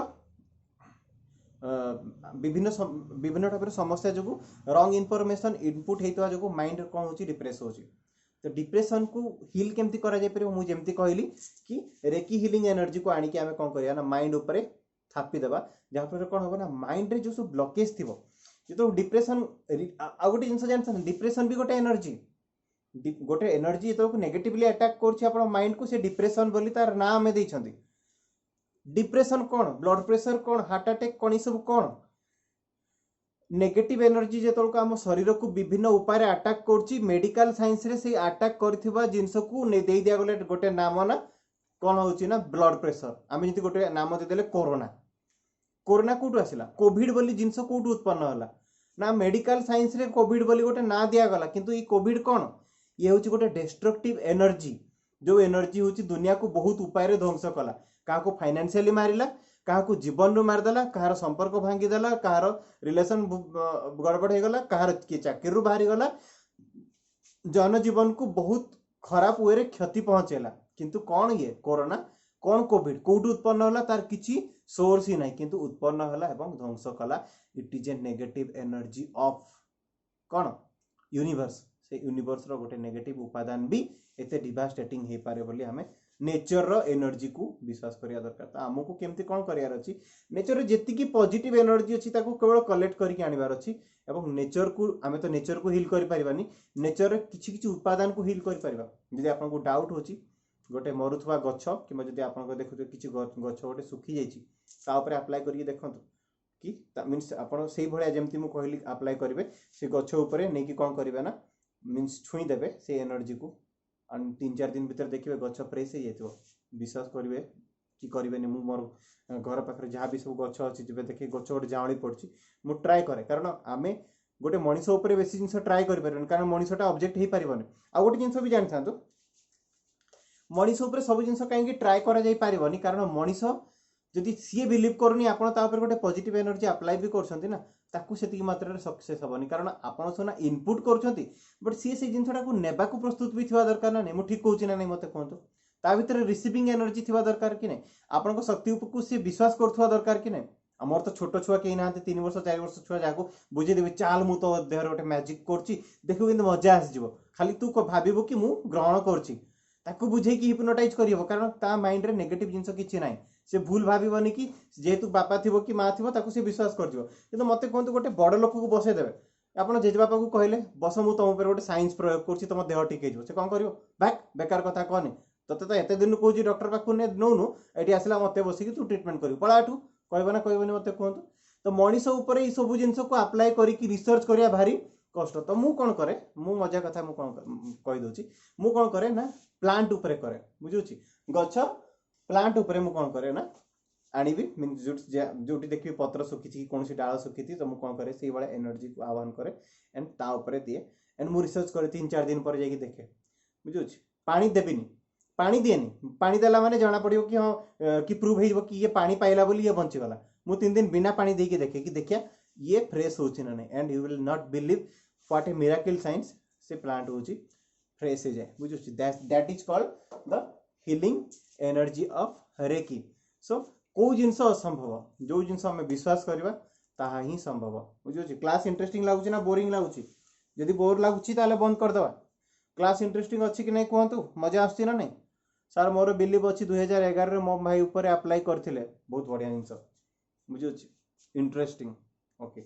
विभिन्न टाइप समस्या जो रंग इनफॉरमेशन इनपुट होता जो माइंड कौन हो डिप्रेस हो तो डिप्रेशन को हिल केमती करा जाय परिबो मुझे जेमती कहली कि रेकी हिलिंग एनर्जी को आनिक आमे कौन करिया ना माइंड ऊपर थापी देबा जहाँ पर कौन होगा ना माइंड रे जो सब ब्लॉकेज थी तो डिप्रेशन आ गोटे जिन जान डिप्रेशन भी गोटे एनर्जी तो नेगेटिवली अटैक कर माइंड को से डिप्रेशन बोली तार ना आमे देइछंती डिप्रेशन कौन ब्लड प्रेशर कौन हार्ट अटैक कौन सब कौन नेगेटिव एनर्जी जो आम शरीर को विभिन्न उपाय अटैक कर मेडिकल साइंस रे से अटैक कर जिनस को दे दिया गले गोटे नाम ना कौन होची ना ब्लड प्रेशर आम जी गोटे नाम देदेले कोरोना कोरोना कौटू आसला कोविड बोली जिनस कौटू उत्पन्न होला ना मेडिकल साइंस रे कोविड बोली गोटे ना दिगला किंतु ये कोविड कौन ये हूँ गोटे डिस्ट्रक्टिव एनर्जी जो एनर्जी हूँ दुनिया को बहुत उपाय ध्वंस कला क्या फाइनेंशियली मारिला क्या जीवन रू मारिदेला कहार संपर्क भांगीदेला कहार रिलेशन गड़बड़ हो गला कहार किए चाकरी रू बाहरी गला जनजीवन को बहुत खराब वे क्षति पहुंचेला किंतु कौन ये कोरोना कौन कोविड कौटू उत्पन्न होला तार किसी सोर्स ही नहीं किंतु उत्पन्न होला एवं ध्वंस कला it is A negative energy of कौन यूनिवर्स से यूनिवर्स रो गोटे नेगेटिव उपादान भी एते डिवास्टेटिंग हे पारे बोली हमें नेचर रो एनर्जी को विश्वास करिया दरकार तो हमको केमती कौन करियार अछि नेचर रे जेतिकी पॉजिटिव एनर्जी अछि ताको केवल कलेक्ट करके आनिबार अछि एवं नेचर को आमे तो नेचर को हिल करि परिबानी नेचर रे किछि किछि उपादान को हिल करि परिबा जदि आपनको डाउट होछि गोटे मरुथवा गछ कि जदि आपनको देखुते किछि गछ गोटे सुखी जाइछि ता ऊपर अप्लाई करिके देखंतु कि मीन्स आपण सेही भलिया जेमती मु कहली अप्लाई करिवे से गछ ऊपर नै कि कोन करिवे ना मीन्स छुई देबे से एनर्जी को 3-4 दिन भीतर देखिए गछ फ्रेश हो जाए विश्वास करेंगे कि करेंगे मु मोर घर पाखे जहाँ भी सब गछ अच्छी जब देखिए गछ गोटे जाँली पड़ी मु ट्राए करे कारण आम गोटे मनीष उपर बेसी जिन ट्राए कर कारण मनीषटा ऑब्जेक्ट हो पारन आ गोटे जिन भी जानी था मनीष उपर सब जिन कहीं ट्राए कर कारण मनीष जदि सी बिलीव करूनी आप गोटे पॉजिटिव एनर्जी अप्लाई भी कर ताकू से मात्रा सक्सेस हेनी कारण आपड़ सीना इनपुट कर बट सी से जिनटा को नेबा को प्रस्तुत भी थोड़ा दरकार ना नहीं मुझे ठीक कहूँ ना नहीं मत कहतु ता भीतर रिसीविंग एनर्जी थोड़ा दरकार कि नहीं आपन शक्ति को सी विश्वास करुवा दरकार कि नहीं आमर तो छोट छुआ कहीं ना 3 वर्ष 4 वर्ष छुआ जहाँ बुझेदेवी चाल मु तो देहर गोटे मैजिक कर देखो कि मजा आसो खाली तू भाव कि मुझे ग्रहण कर बुझे कि हिप्नोटाइज कर कारण ता माइंड रे नेगेटिव जिनस किसी ना से भूल भावनी कि जेहेतु बापा थी कि माँ थी से विश्वास कर मत कहतु गोटे बड़ लोक को बसईदेवे ଆପଣ जेजेबापा को कहले बस मु तुम ऊपर गोटे साइंस प्रयोग करुँच तुम देह ठीक हो कौन कर बैक बेकार कथा कहनी तोते तो एत दिन कौच डॉक्टर पाखु नौनु ये आसला मत बसिक तू ट्रिटमेंट कर पला एठू कहबे ना कहबनी मत कहतु तो मनीष उपर ये सब जिन को आप्लाय करके रिसर्च करिया भारी कष्ट तो मु कौन करे मु मजा कथा मु कौन कहि दउची मु कौन करे ना प्लांट ऊपर करे बुझुची गछ प्लांट ऊपर मु कौन करे ना आनिबी जोटी देखिए पत्र सुखी कौन डाल सुखी तो मुझे कौन करे से भाया एनर्जी को आह्वान करे एंड ता ऊपर दिए एंड मु रिसर्च करे 3-4 दिन पर जाके देखे बुझे पानी देविनी पानी दिएनी पानी देला माने जाना पड़ो कि हाँ कि प्रूव हो कि ये पानी पाइला बोली ये बंचीगला मु 3 दिन बिना पानी देके देखे कि देखिया ये फ्रेश होची ना नहीं and you will not believe what a miracle science से प्लांट होची फ्रेश हो जाए बुझे that is called the healing energy of reiki so कौ जिनस असंभव जो जिनस आम विश्वास करवा ताहा ही संभव बुझे क्लास इंटरेस्टिंग लगुच ना बोरिंग लगुच जदि बोर लगुच बंद करदे क्लास इंटरेस्टिंग अच्छी कि नहीं कहतु मजा आसती ना नहीं सार मोर बिलीव अच्छी 2011 मो भाई ऊपर अप्लाई करथिले बहुत बढ़िया जिनस बुझे इंटरेस्टिंग ओके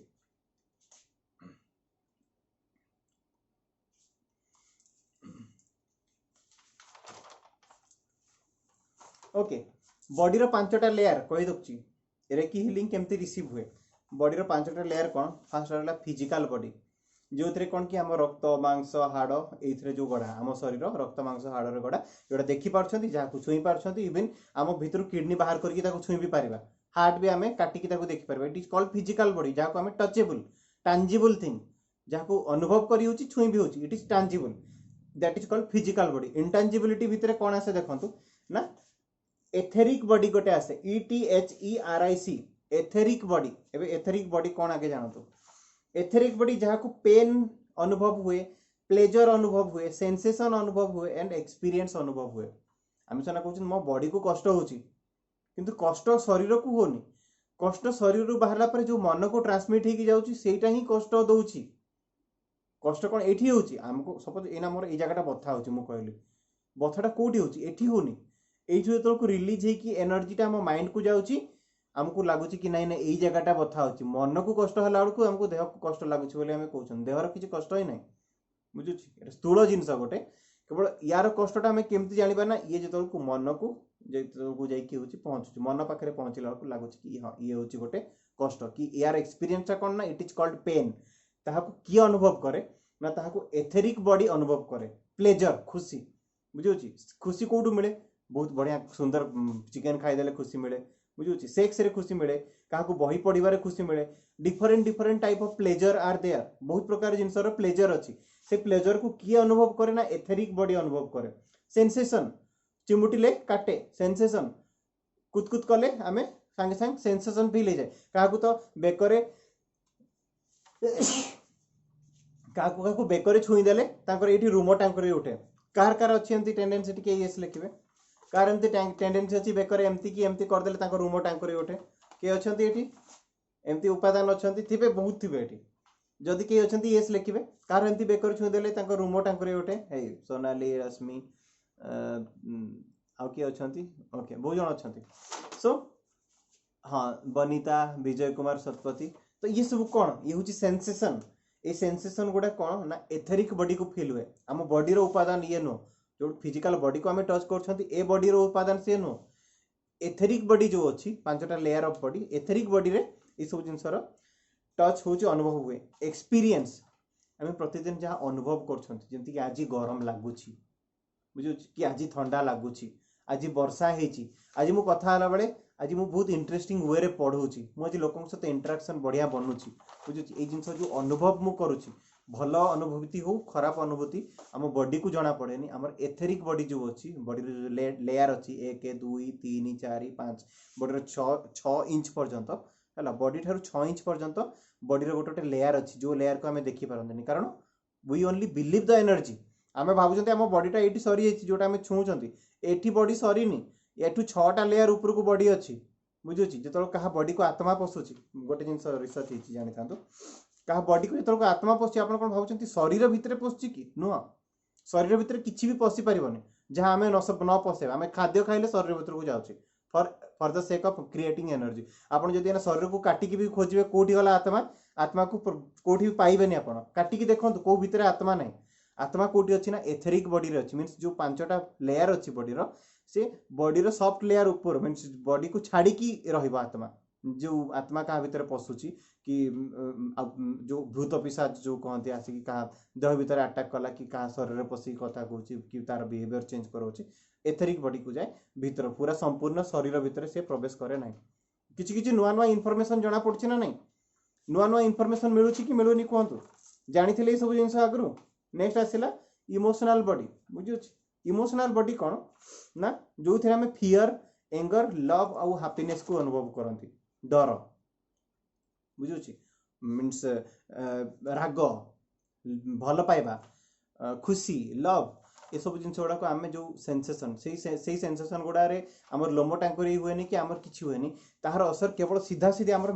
ओके बॉडी रो 5टा लेयर कहि दउची रेकी हीलिंग केमती रिसीव हुए बॉडी रो 5टा लेयर कौन फास्ट रहला फिजिकल बॉडी जो थे कौन कि आम रक्त मांस हाड़ ये जो गढ़ा आम शरीर रक्त मांस हाड़ गढ़ा जोटा देखी पार्टी जहाँ छुई पार्टी इवेन आम भितर किडनी बाहर करके छुई भी पार हार्ट भी आम काटिकी देखी पार it is called physical body जहाँ आम टचेबल टांजिबल थिंग जहाँ अनुभव कर छुई भी होची it is tangible that is called physical body intangibility भितर कौन आसे देखंतु ना एथेरिक बॉडी गोटे आसे ETHERIC एथेरिक बॉडी एबे एथेरिक बॉडी कौन आगे जानतु एथेरिक बॉडी जहाँ को पेन अनुभव हुए प्लेजर अनुभव हुए सेंसेशन अनुभव हुए एंड एक्सपीरियंस अनुभव हुए आम सीना कहूँ मो बॉडी को कष्ट होची किंतु कष्ट शरीर को होनी कष्ट शरीर बाहर पर जो मन को ट्रांसमिट होगी जाऊँगी सेटा ही कष्ट दौची कष्ट कौन एठी होची आमको सपोज एना मोर ए जगहटा बथा होची मु कहली बथाटा कोठी होची एठी होनी एठी जो रिलीज होगी एनर्जीटा आम माइंड को जाऊँगी आमको लगुच कि नाई ना यही जगहटा बथा हो मन को कष्ट है बेलू आमको देह को कष्ट लगुच कहते देहर किसी कष्ट ही ना बुझुच स्थूल जिनस गोटे केवल यार कष्टा आम केमती जाना ना ये जो मन को पहुँचुच मन पाखे पहुँचला लगुच कि हाँ ये हूँ गोटे कष्ट कि यार एक्सपीरियंसटा कौन ना इट इज कॉल्ड पेन ताहाको किए अनुभव करे ना ताहाको एथेरिक बॉडी अनुभव करे प्लेजर खुशी बुझे खुशी कौटू मिले बहुत बढ़िया सुंदर चिकेन खाईदे खुशी मिले बुझे सेक्स रे खुशी मिले क्या बही पढ़ार खुशी मिले different different type of pleasure are there बहुत प्रकार जिनसर प्लेजर अच्छी से प्लेजर को किए अनुभव करे ना एथेरिक बॉडी अनुभव करे सेंसेशन चिमुटिले काटे सेंसेशन कुतकुत कले आम सांगे सांगे सेंसेशन फील हो जाए क्या तो बेकरे क्या बेकरे छुईदेले ये रूम टांकर उठे कार कार अच्छी टेंडेन्सी टी येस लिखे कार एमती टेंडेन्सी अच्छी बेकर एमती कि एमती करदे रूम टांकर उठे किए अच्छा एमती उपादान अच्छा थे बहुत थे ये जदि किए अच्छा येस लिखे कार एमती बेकर छुईदेले रूम टांकर उठे है सोनाली रश्मि आउ किए अच्छा ओके बहुत जन अच्छा सो हाँ बनीता विजय कुमार शतपथी तो ये सब कौन ये हूँ सेंसेशन ये सेंसेशन गुड़ा कौन ना एथेरिक बॉडी को फील हुए आम बॉडी रो उपादान ये नुह जो फिजिकल बॉडी को आम टच कर बॉडी रो उपादान सी नुह एथेरिक बॉडी जो अच्छी 5टा layer of body etheric body रे ये सब जिनसर टच हो अनुभव हुए एक्सपीरियंस आम प्रतिदिन जहाँ अनुभव करमती आज गरम लगुच बुझे कि आज ठंडा लगुच आज वर्षा होती आज मु कथा बेले आज मुझे बहुत इंटरेस्टिंग वे रे पढ़ाऊँगी मुझे लोकों सहित इंटराक्शन बढ़िया बनूची बुझे ये जिन जो अनुभव मु करुँची भल अनुभूति हो खराब अनुभूति आम बॉडी को जना पड़ेनी आम एथेरिक बॉडी जो अच्छी बॉडी जो लेयर अच्छी 1 2 3 4 5 बॉडी 6 इंच पर्यंत है बॉडी ठार 6 इंच पर्यंत बॉडी गोटे गोटे लेयर अच्छी जो लेयर को आम देखिपारनी कारण we only believe the energy आम भावुँ आम बॉडीटा ये सरी जाइए जोटा आम छुँच ये बॉडी सरीनी एठू 6टा लेयर ऊपर को बॉडी अच्छी बुझे जो क्या बॉडी को आत्मा पशुची गोटे जिन रिसर्च होती जानी था क्या बॉडी को जो आत्मा पशुची आप भावुं शरीर भितर पशुची कि नुह शरीर भितर किसी भी पशि पारनि जहाँ आम न पशे आम खाद्य खाइले शरीर भीतर को जाऊे for the sake of creating energy आपड़ जब शरीर को काटिकी भी खोजे कौटी गला आत्मा आत्मा को कोठी पाइबेनी आपण काटिकी देखंतु को भितर आत्मा नहीं आत्मा कोठी अछि ना एथेरिक बॉडी रे अछि मींस जो पांचटा लेयर अछि बॉडी रो से बॉडी रो सॉफ्ट लेयर ऊपर मींस बॉडी को छाड़ी की रहइबो आत्मा जो आत्मा का भितर पशुची कि जो भूत पिशाच जो कहते आसिक क्या देह भितर अटैक कला कि क्या शरीर पशि कथा कहूँ कि तार बिहेवियर चेंज करोची एथेरिक बॉडी को जाए भीतर पूरा संपूर्ण शरीर भितर से प्रवेश करे ना किछि किछि नुआ नुआ इनफॉरमेशन जना पड़छि ना नहीं नुआ नुआ इनफॉरमेशन मिलुछि कि मिलुनी कहंतु जानिथिले ए सब जिंस आगरु नेक्स्ट आसिला इमोशनल बॉडी बुझुछि इमोशनल बॉडी कोन ना जो थे हमें फियर एंगर लव और हैप्पीनेस को अनुभव करंती डर बुझुछि मीन्स राग भल पाइबा खुशी लव ये सब जिन गुड़ा को आम जो सेंसेसन से सेंसेसन गुड़ा आम लोम टांकुरी हुए कि आम कि हुए तार असर केवल सीधा सीधे आम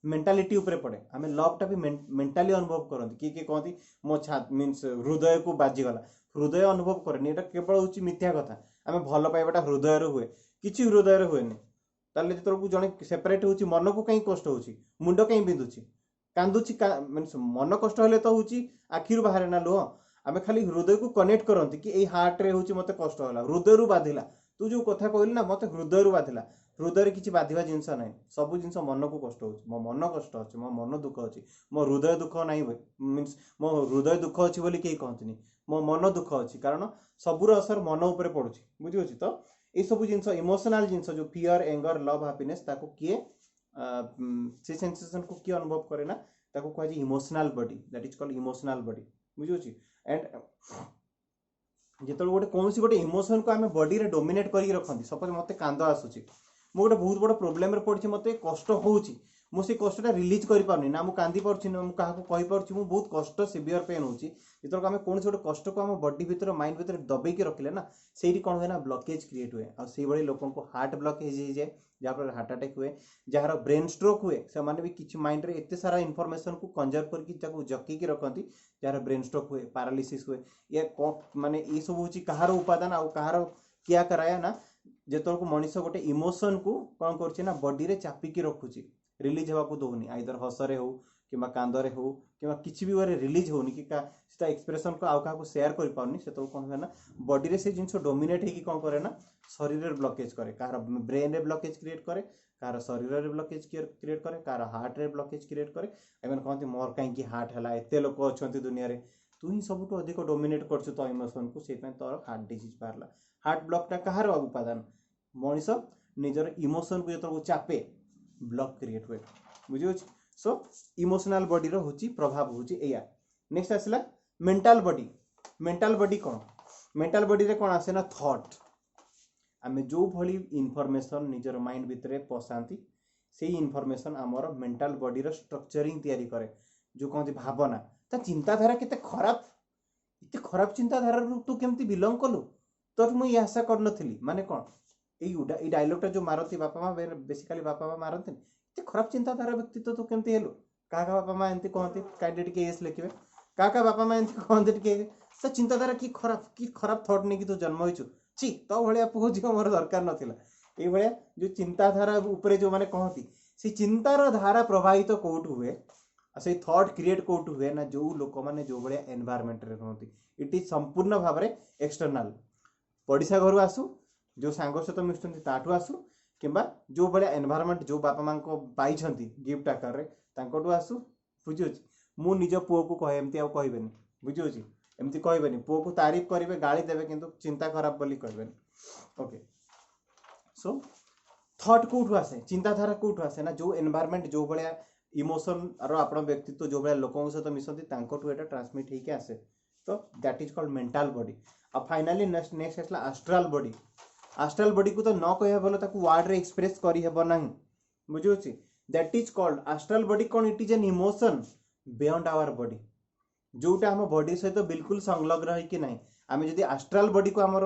मेंटालिटी उपरे पड़े आम लवटा भी मेंटाली अनुभव करती किए किए कहती मो छा मीन्स हृदय को बाजिगला हृदय अनुभव करेनि ये केवल हूँ मिथ्या कथा आम भल पाइबाटा हृदय हुए कि हृदय हुए ताले जो जड़े सेपरेट होची मन को कहीं कष्ट होची मुंड कहीं बिंदुची कांदुची मीन्स मन कष्ट हेले तो होची आखिरु बाहर ना लुह आम खाली हृदय को कनेक्ट करती कि ये हार्ट रे होची मते कष्ट होला हृदय रु बाधिला तू जो कथा कहली ना मते हृदय रु बाधिला हृदय रे किछि बाधिबा जिंस नाही सब जिंस मन को कष्ट होची मो मन कष्ट अछि मो मन दुख अछि मो हृदय दुख नाही मीन्स मो हृदय दुख अछि बोली केही कहंतिनी मो मन दुख अछि कारण सबुर असर मन ऊपर पडुची बुझि होची तो ये सब जिंस इमोशनल जिंस जो फियर एंगर लव हैप्पीनेस ताको किए से सेंसेशन को किए अनुभव करे ना ताको कह जे emotional body that is called emotional body बुझि होची एंड जिते गोटे कौन गोटे इमोशन को आम बॉडी रे डोमिनेट करके रखती सपोज मत कांद आसूची मु गोटे बहुत बड़ प्रोब्लेम पड़ी मत कष्ट होची मुझे कष्टा रिलीज कर पारनी ना मुझे कांदी पार्टी ना मुझे क्या कहीपी मुझे बहुत कष्ट सिवियर पेन होची जो आम कौन गोटे कष्ट को आम बॉडी भितर माइंड भितर दबेकी रखिले ना से कौन हुए ना ब्लॉकेज क्रिएट हुए और से भाई लोगों को हार्ट ब्लॉकेज हो जाए जहाँफल हार्ट अटैक हुए जार ब्रेन स्ट्रोक हुए से मैंने भी किसी माइंड रे एते सारा इनफॉरमेशन को कंजर्व करके जकीकी रखती जार ब्रेन स्ट्रोक हुए पैरालिसिस हुए या माने ये सब हूँ कहार उपादान आउ कहार क्या कराया ना जो मनीष गोटे इमोशन को कौन कर बॉडी रे चापिकी रखुची रिलीज होगा दौनी आइदर हसरे हो कि कांदरे हो कि किसी भी वे रिलीज होनी कि एक्सप्रेशन को आउ क्या सेयार कर पानी से कौन हुए ना बॉडी रे से जिन डोमिनेट होगी कौन करे ना शरीर रे ब्लॉकेज करे कहार ब्रेन रे ब्लॉकेज क्रिएट करे कहार शरीर रे ब्लॉकेज क्रिएट करे कहार हार्ट रे ब्लॉकेज क्रिएट करे एमन कहते मोर कहीं हार्ट है एत लोक अच्छा दुनिया रे तू ही सबुठ अधिक डोमिनेट कर तो इमोशन को से तोर हार्ट डिजीज बाहर हार्ट ब्लॉकटा कहार उपादान मनीष निजर इमोशन को जो चापे ब्लॉक क्रिएट हुए बुझे सो इमोशनल बॉडी रो होची प्रभाव होची एया नेक्स्ट आसला मेंटल बॉडी कौन मेंटल बॉडी रे कौन आसे ना थॉट आमे जो भली इनफॉरमेशन निजर माइंड भितरे पसांती से इनफॉरमेशन आमर मेंटल बॉडी रो स्ट्रक्चरिंग तैयारी करे जो कहते भावना ता चिंताधारा केते खराब चिंताधारा तू केमती बिलोंग कलु तो मुझे आशा कर नथिली माने कौन ये डायलॉगटा जो मारती बापा माँ बेसिकली बापा माँ मारती इतने खराब चिंताधारा व्यक्तित्व तो केमती हेलु क्या बापा माँ एमती कहते कैंडिडेट के एस लिखे क्या बापा माँ एमती कहते तो चिंताधारा कि खराब थॉट नहीं कि तू जन्म होइछु ची तो भाया पुओ झील मोर दरकार नाला ये जो चिंताधारा उपरे जो मैंने कहती से चिंतार धारा प्रभावित कौटू हुए से थॉट क्रिएट कौटू हुए ना जो लोक मैंने जो भाया एनवायरमेंट रे रहती इट इज संपूर्ण भाव में एक्सटर्नाल पड़िशा घर आसू जो सांग सहित मिशुंट ताठू आसू कि जो भाया एनवायरमेंट जो बापा माँ को पाई गिफ्ट आकार में आसू बुझे मु निज पुओ को कहे एमती कहबेनि बुझे एमती कहबेनि पुओ को तारीफ करेंगे गाड़ी देवे किंतु चिंता खराब बोली कहबेनि ओके सो थॉट कौटू आसे चिंताधारा कौटू आसे ना जो एनवायरमेंट जो भाया इमोशन रो आपण व्यक्तित्व जो भाया लोकों सहित मिशंती एटा ट्रांसमिट होके आसे तो that is called mental body अब फाइनली नेक्स्ट आसला आस्ट्रल बॉडी को तो न कह बोले वर्ड रे एक्सप्रेस करी हेबो नाही बुझुछि that is called astral body कौन it is an emotion beyond our body जोटा आम बॉडी सहित बिल्कुल संलग्न है कि नहीं आम जदि आस्ट्रल बॉडी को आमर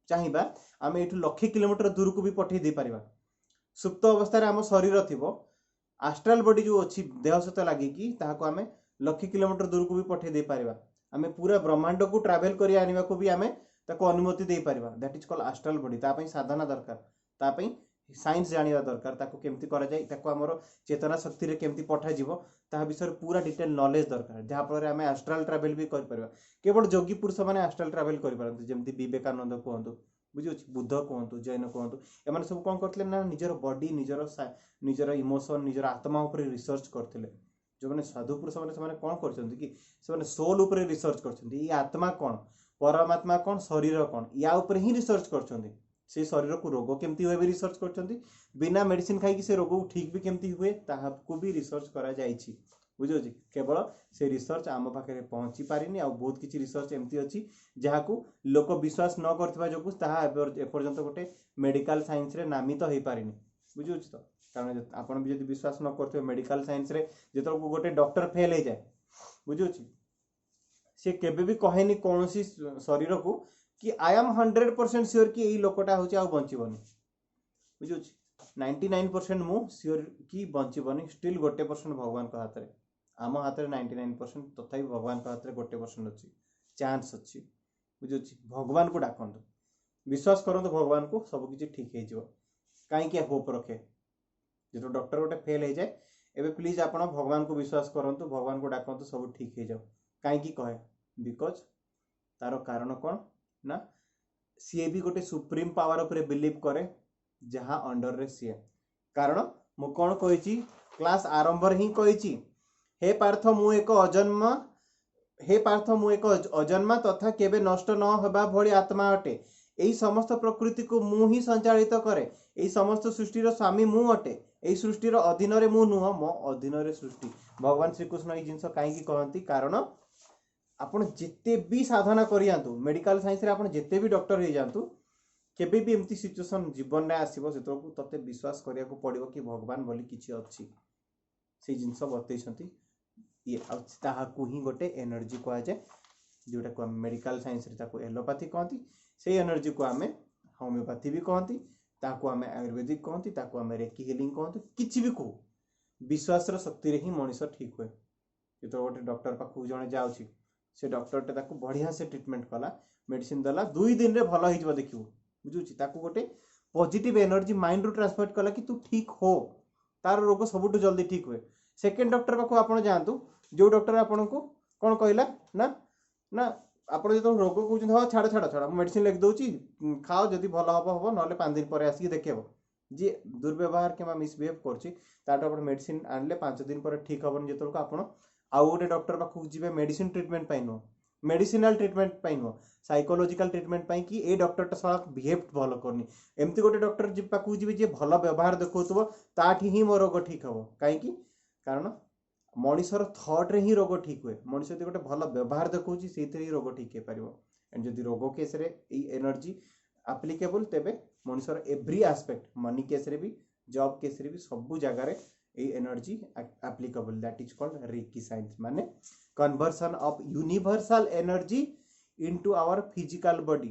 चाहिए आम ये 1,00,000 किलोमीटर दूर को भी पठे दे पारिबा सुप्त अवस्था आम शरीर थिबो आस्ट्रल बॉडी जो अच्छी देह सहित लगिकी ताहाको आम 1,00,000 किलोमीटर दूर को भी पठे दे पारिबा आम पूरा ब्रह्मांड को ट्रावेल करी आनिबा को भी आम ताको अनुमति दे पारिबा that is called astral body तापई साधना दरकार तापई साइंस जानिबा दरकार ताको केमती करा जाय ताको हमर चेतना शक्ति रे केमती पठा जीवो ता विषय पूरा डिटेल नॉलेज दरकार जहाँ फल आम आस्ट्राल ट्रावेल भी कर केवल योगी पुरुष मैंने आस्ट्राल ट्रावेल कर जमी विवेकानंद कहतु बुझे बुद्ध कहतु जैन कहतु एम सब कौन करते ना निजर बॉडी निजर इमोशन निजर आत्मा उपर रिसर्च करते जो मैंने साधु पुरुष मैंने कौन कर सोल उपर रिसर्च कर आत्मा कौन परमात्मा कौन शरीर कौन या उपर ही रिसर्च कर से शरीर को रोग केमती हुए भी रिसर्च कर बिना मेडिसिन खाई से रोग ठीक भी केमती हुए ताहाको भी रिसर्च करा जायछि बुझे केवल से रिसर्च आम पाखे पहुँची पारिनी आ बहुत किसी रिसर्च एमती अच्छी जहाँ को लोक विश्वास न करथिबा जोगु ताहा एपर्यंत गोटे मेडिकल साइंस रे नामित हो पारिनी बुझे तो कारण आपन भी जदि विश्वास न करथिबे मेडिकल साइंस रे जेतो गोटे डॉक्टर फेल हो जाए बुझे से केबे भी कहेनी कौन शरीर को कि आई एम 100% श्योर कि यही लोकटा हूँ आ बचबनी बुझे 99% मु श्योर कि बचबनी स्टिल 1% भगवान का हाथ में आम हाथ में 99% तथा भगवान का हाथ में 1% अच्छी चांस अच्छी बुझे भगवान को डाकतु विश्वास करते भगवान को सबकि ठीक हो कहीं होप रखे जो डॉक्टर गोटे फेल हो जाए एवं प्लीज आप भगवान को विश्वास करूँ भगवान को डाकतु सब ठीक हो जाओ कहीं कहे बिकज तार कारण कौन ना सी भी गोटे सुप्रीम पावर उपर बिलीव करे जहाँ अंडर रे सी कारण मु कौन कही क्लास आरंभ ही कही हे पार्थ मु एक अजन्मा तथा केबे नष्ट न होबा भली आत्मा अटे यही समस्त प्रकृति को मु ही संचालित करे यही समस्त सृष्टिर स्वामी मु अटे यही सृष्टिर अधीन रे मु नुह मो अधीन रे सृष्टि भगवान श्रीकृष्ण ये जिनस कहीं कहती कारण आपण जिते भी साधना करियांतु मेडिकल साइंस रे आपण जिते भी डॉक्टर हो जातु केबे भी एमती सिचुएशन जीवन में आसीबो सेतो को तते विश्वास करिया को पड़िबो कि भगवान बोली किछि अछि से जिनस बतैछंती ये ताहाकू ही गोटे एनर्जी कह जाए जोटा को मेडिकल साइंस रे ताको एलोपैथी कहती से एनर्जी को आम होम्योपैथी भी कहती ताको आम आयुर्वेदिक कहती ताको आम रेकी हिलिंग कहती किछि भी कहो विश्वास शक्ति रे ही मनीष ठीक हुए जो गोटे डॉक्टर पाखु जड़े जाऊँगी से डॉक्टर ताको बढ़िया से ट्रीटमेंट कला मेडिसिन देला 2 दिन रे भल हो देखियो बुझुची ताको गोटे पॉजिटिव एनर्जी माइंड रू ट्रांसफर कला कि तू ठीक हो तार रोग सबुठ जल्दी ठीक हुए सेकेंड डॉक्टर पाखु आपण जातु जो डॉक्टर आपन को कौन कहला ना ना आप जो रोग कहते हाँ छाड़ छाड़ छाड़ मेडिसिन लिख दूची खाओ जदि भल हम हम ना 5 दिन पर आसिक देखेब जी दुर्व्यवहार कि मिसबिहेव कर मेडिसिन आनले 5 दिन पर ठीक हेनी जो आप आउ गोटे डॉक्टर पाखु जी मेडिसिन ट्रीटमेंट नुह मेडिसिनाल ट्रीटमेंट नुह साइकोलॉजिकल ट्रीटमेंट कि ए डॉक्टर साला बिहेव भल करनी एमती गोटे डॉक्टर पाखु जी जे भल व्यवहार देखो ताठी ही मो रोग ठीक हम कहीं कारण मनीषर थट रे ही रोग ठीक हुए मनीष यदि गोटे भल व्यवहार देखा से ही रोग ठीक हो पार एंड जदि रोग केस रे एनर्जी आप्लिकेबल तेबे मनीषर एव्री आस्पेक्ट मनी केस रे भी जॉब केस रे भी सब जगार energy applicable that is called reiki science माने conversion of universal energy into our physical body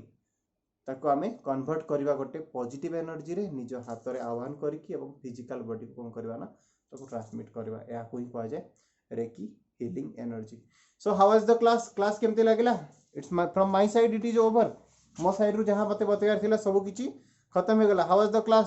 ताको आमे कन्वर्ट करबा गोटे पॉजिटिव एनर्जी रे निज हाथ रे आह्वान करिकि एवं फिजिकल बॉडी को करबा ना ताको ट्रांसमिट करबा या कोई कह जाए reiki healing energy so how was the class केमते लागला it's from my side it is over मो साइड रु जहां बते बतेगार थिला सब किछि खत्म हो गला हाउ वाज द क्लास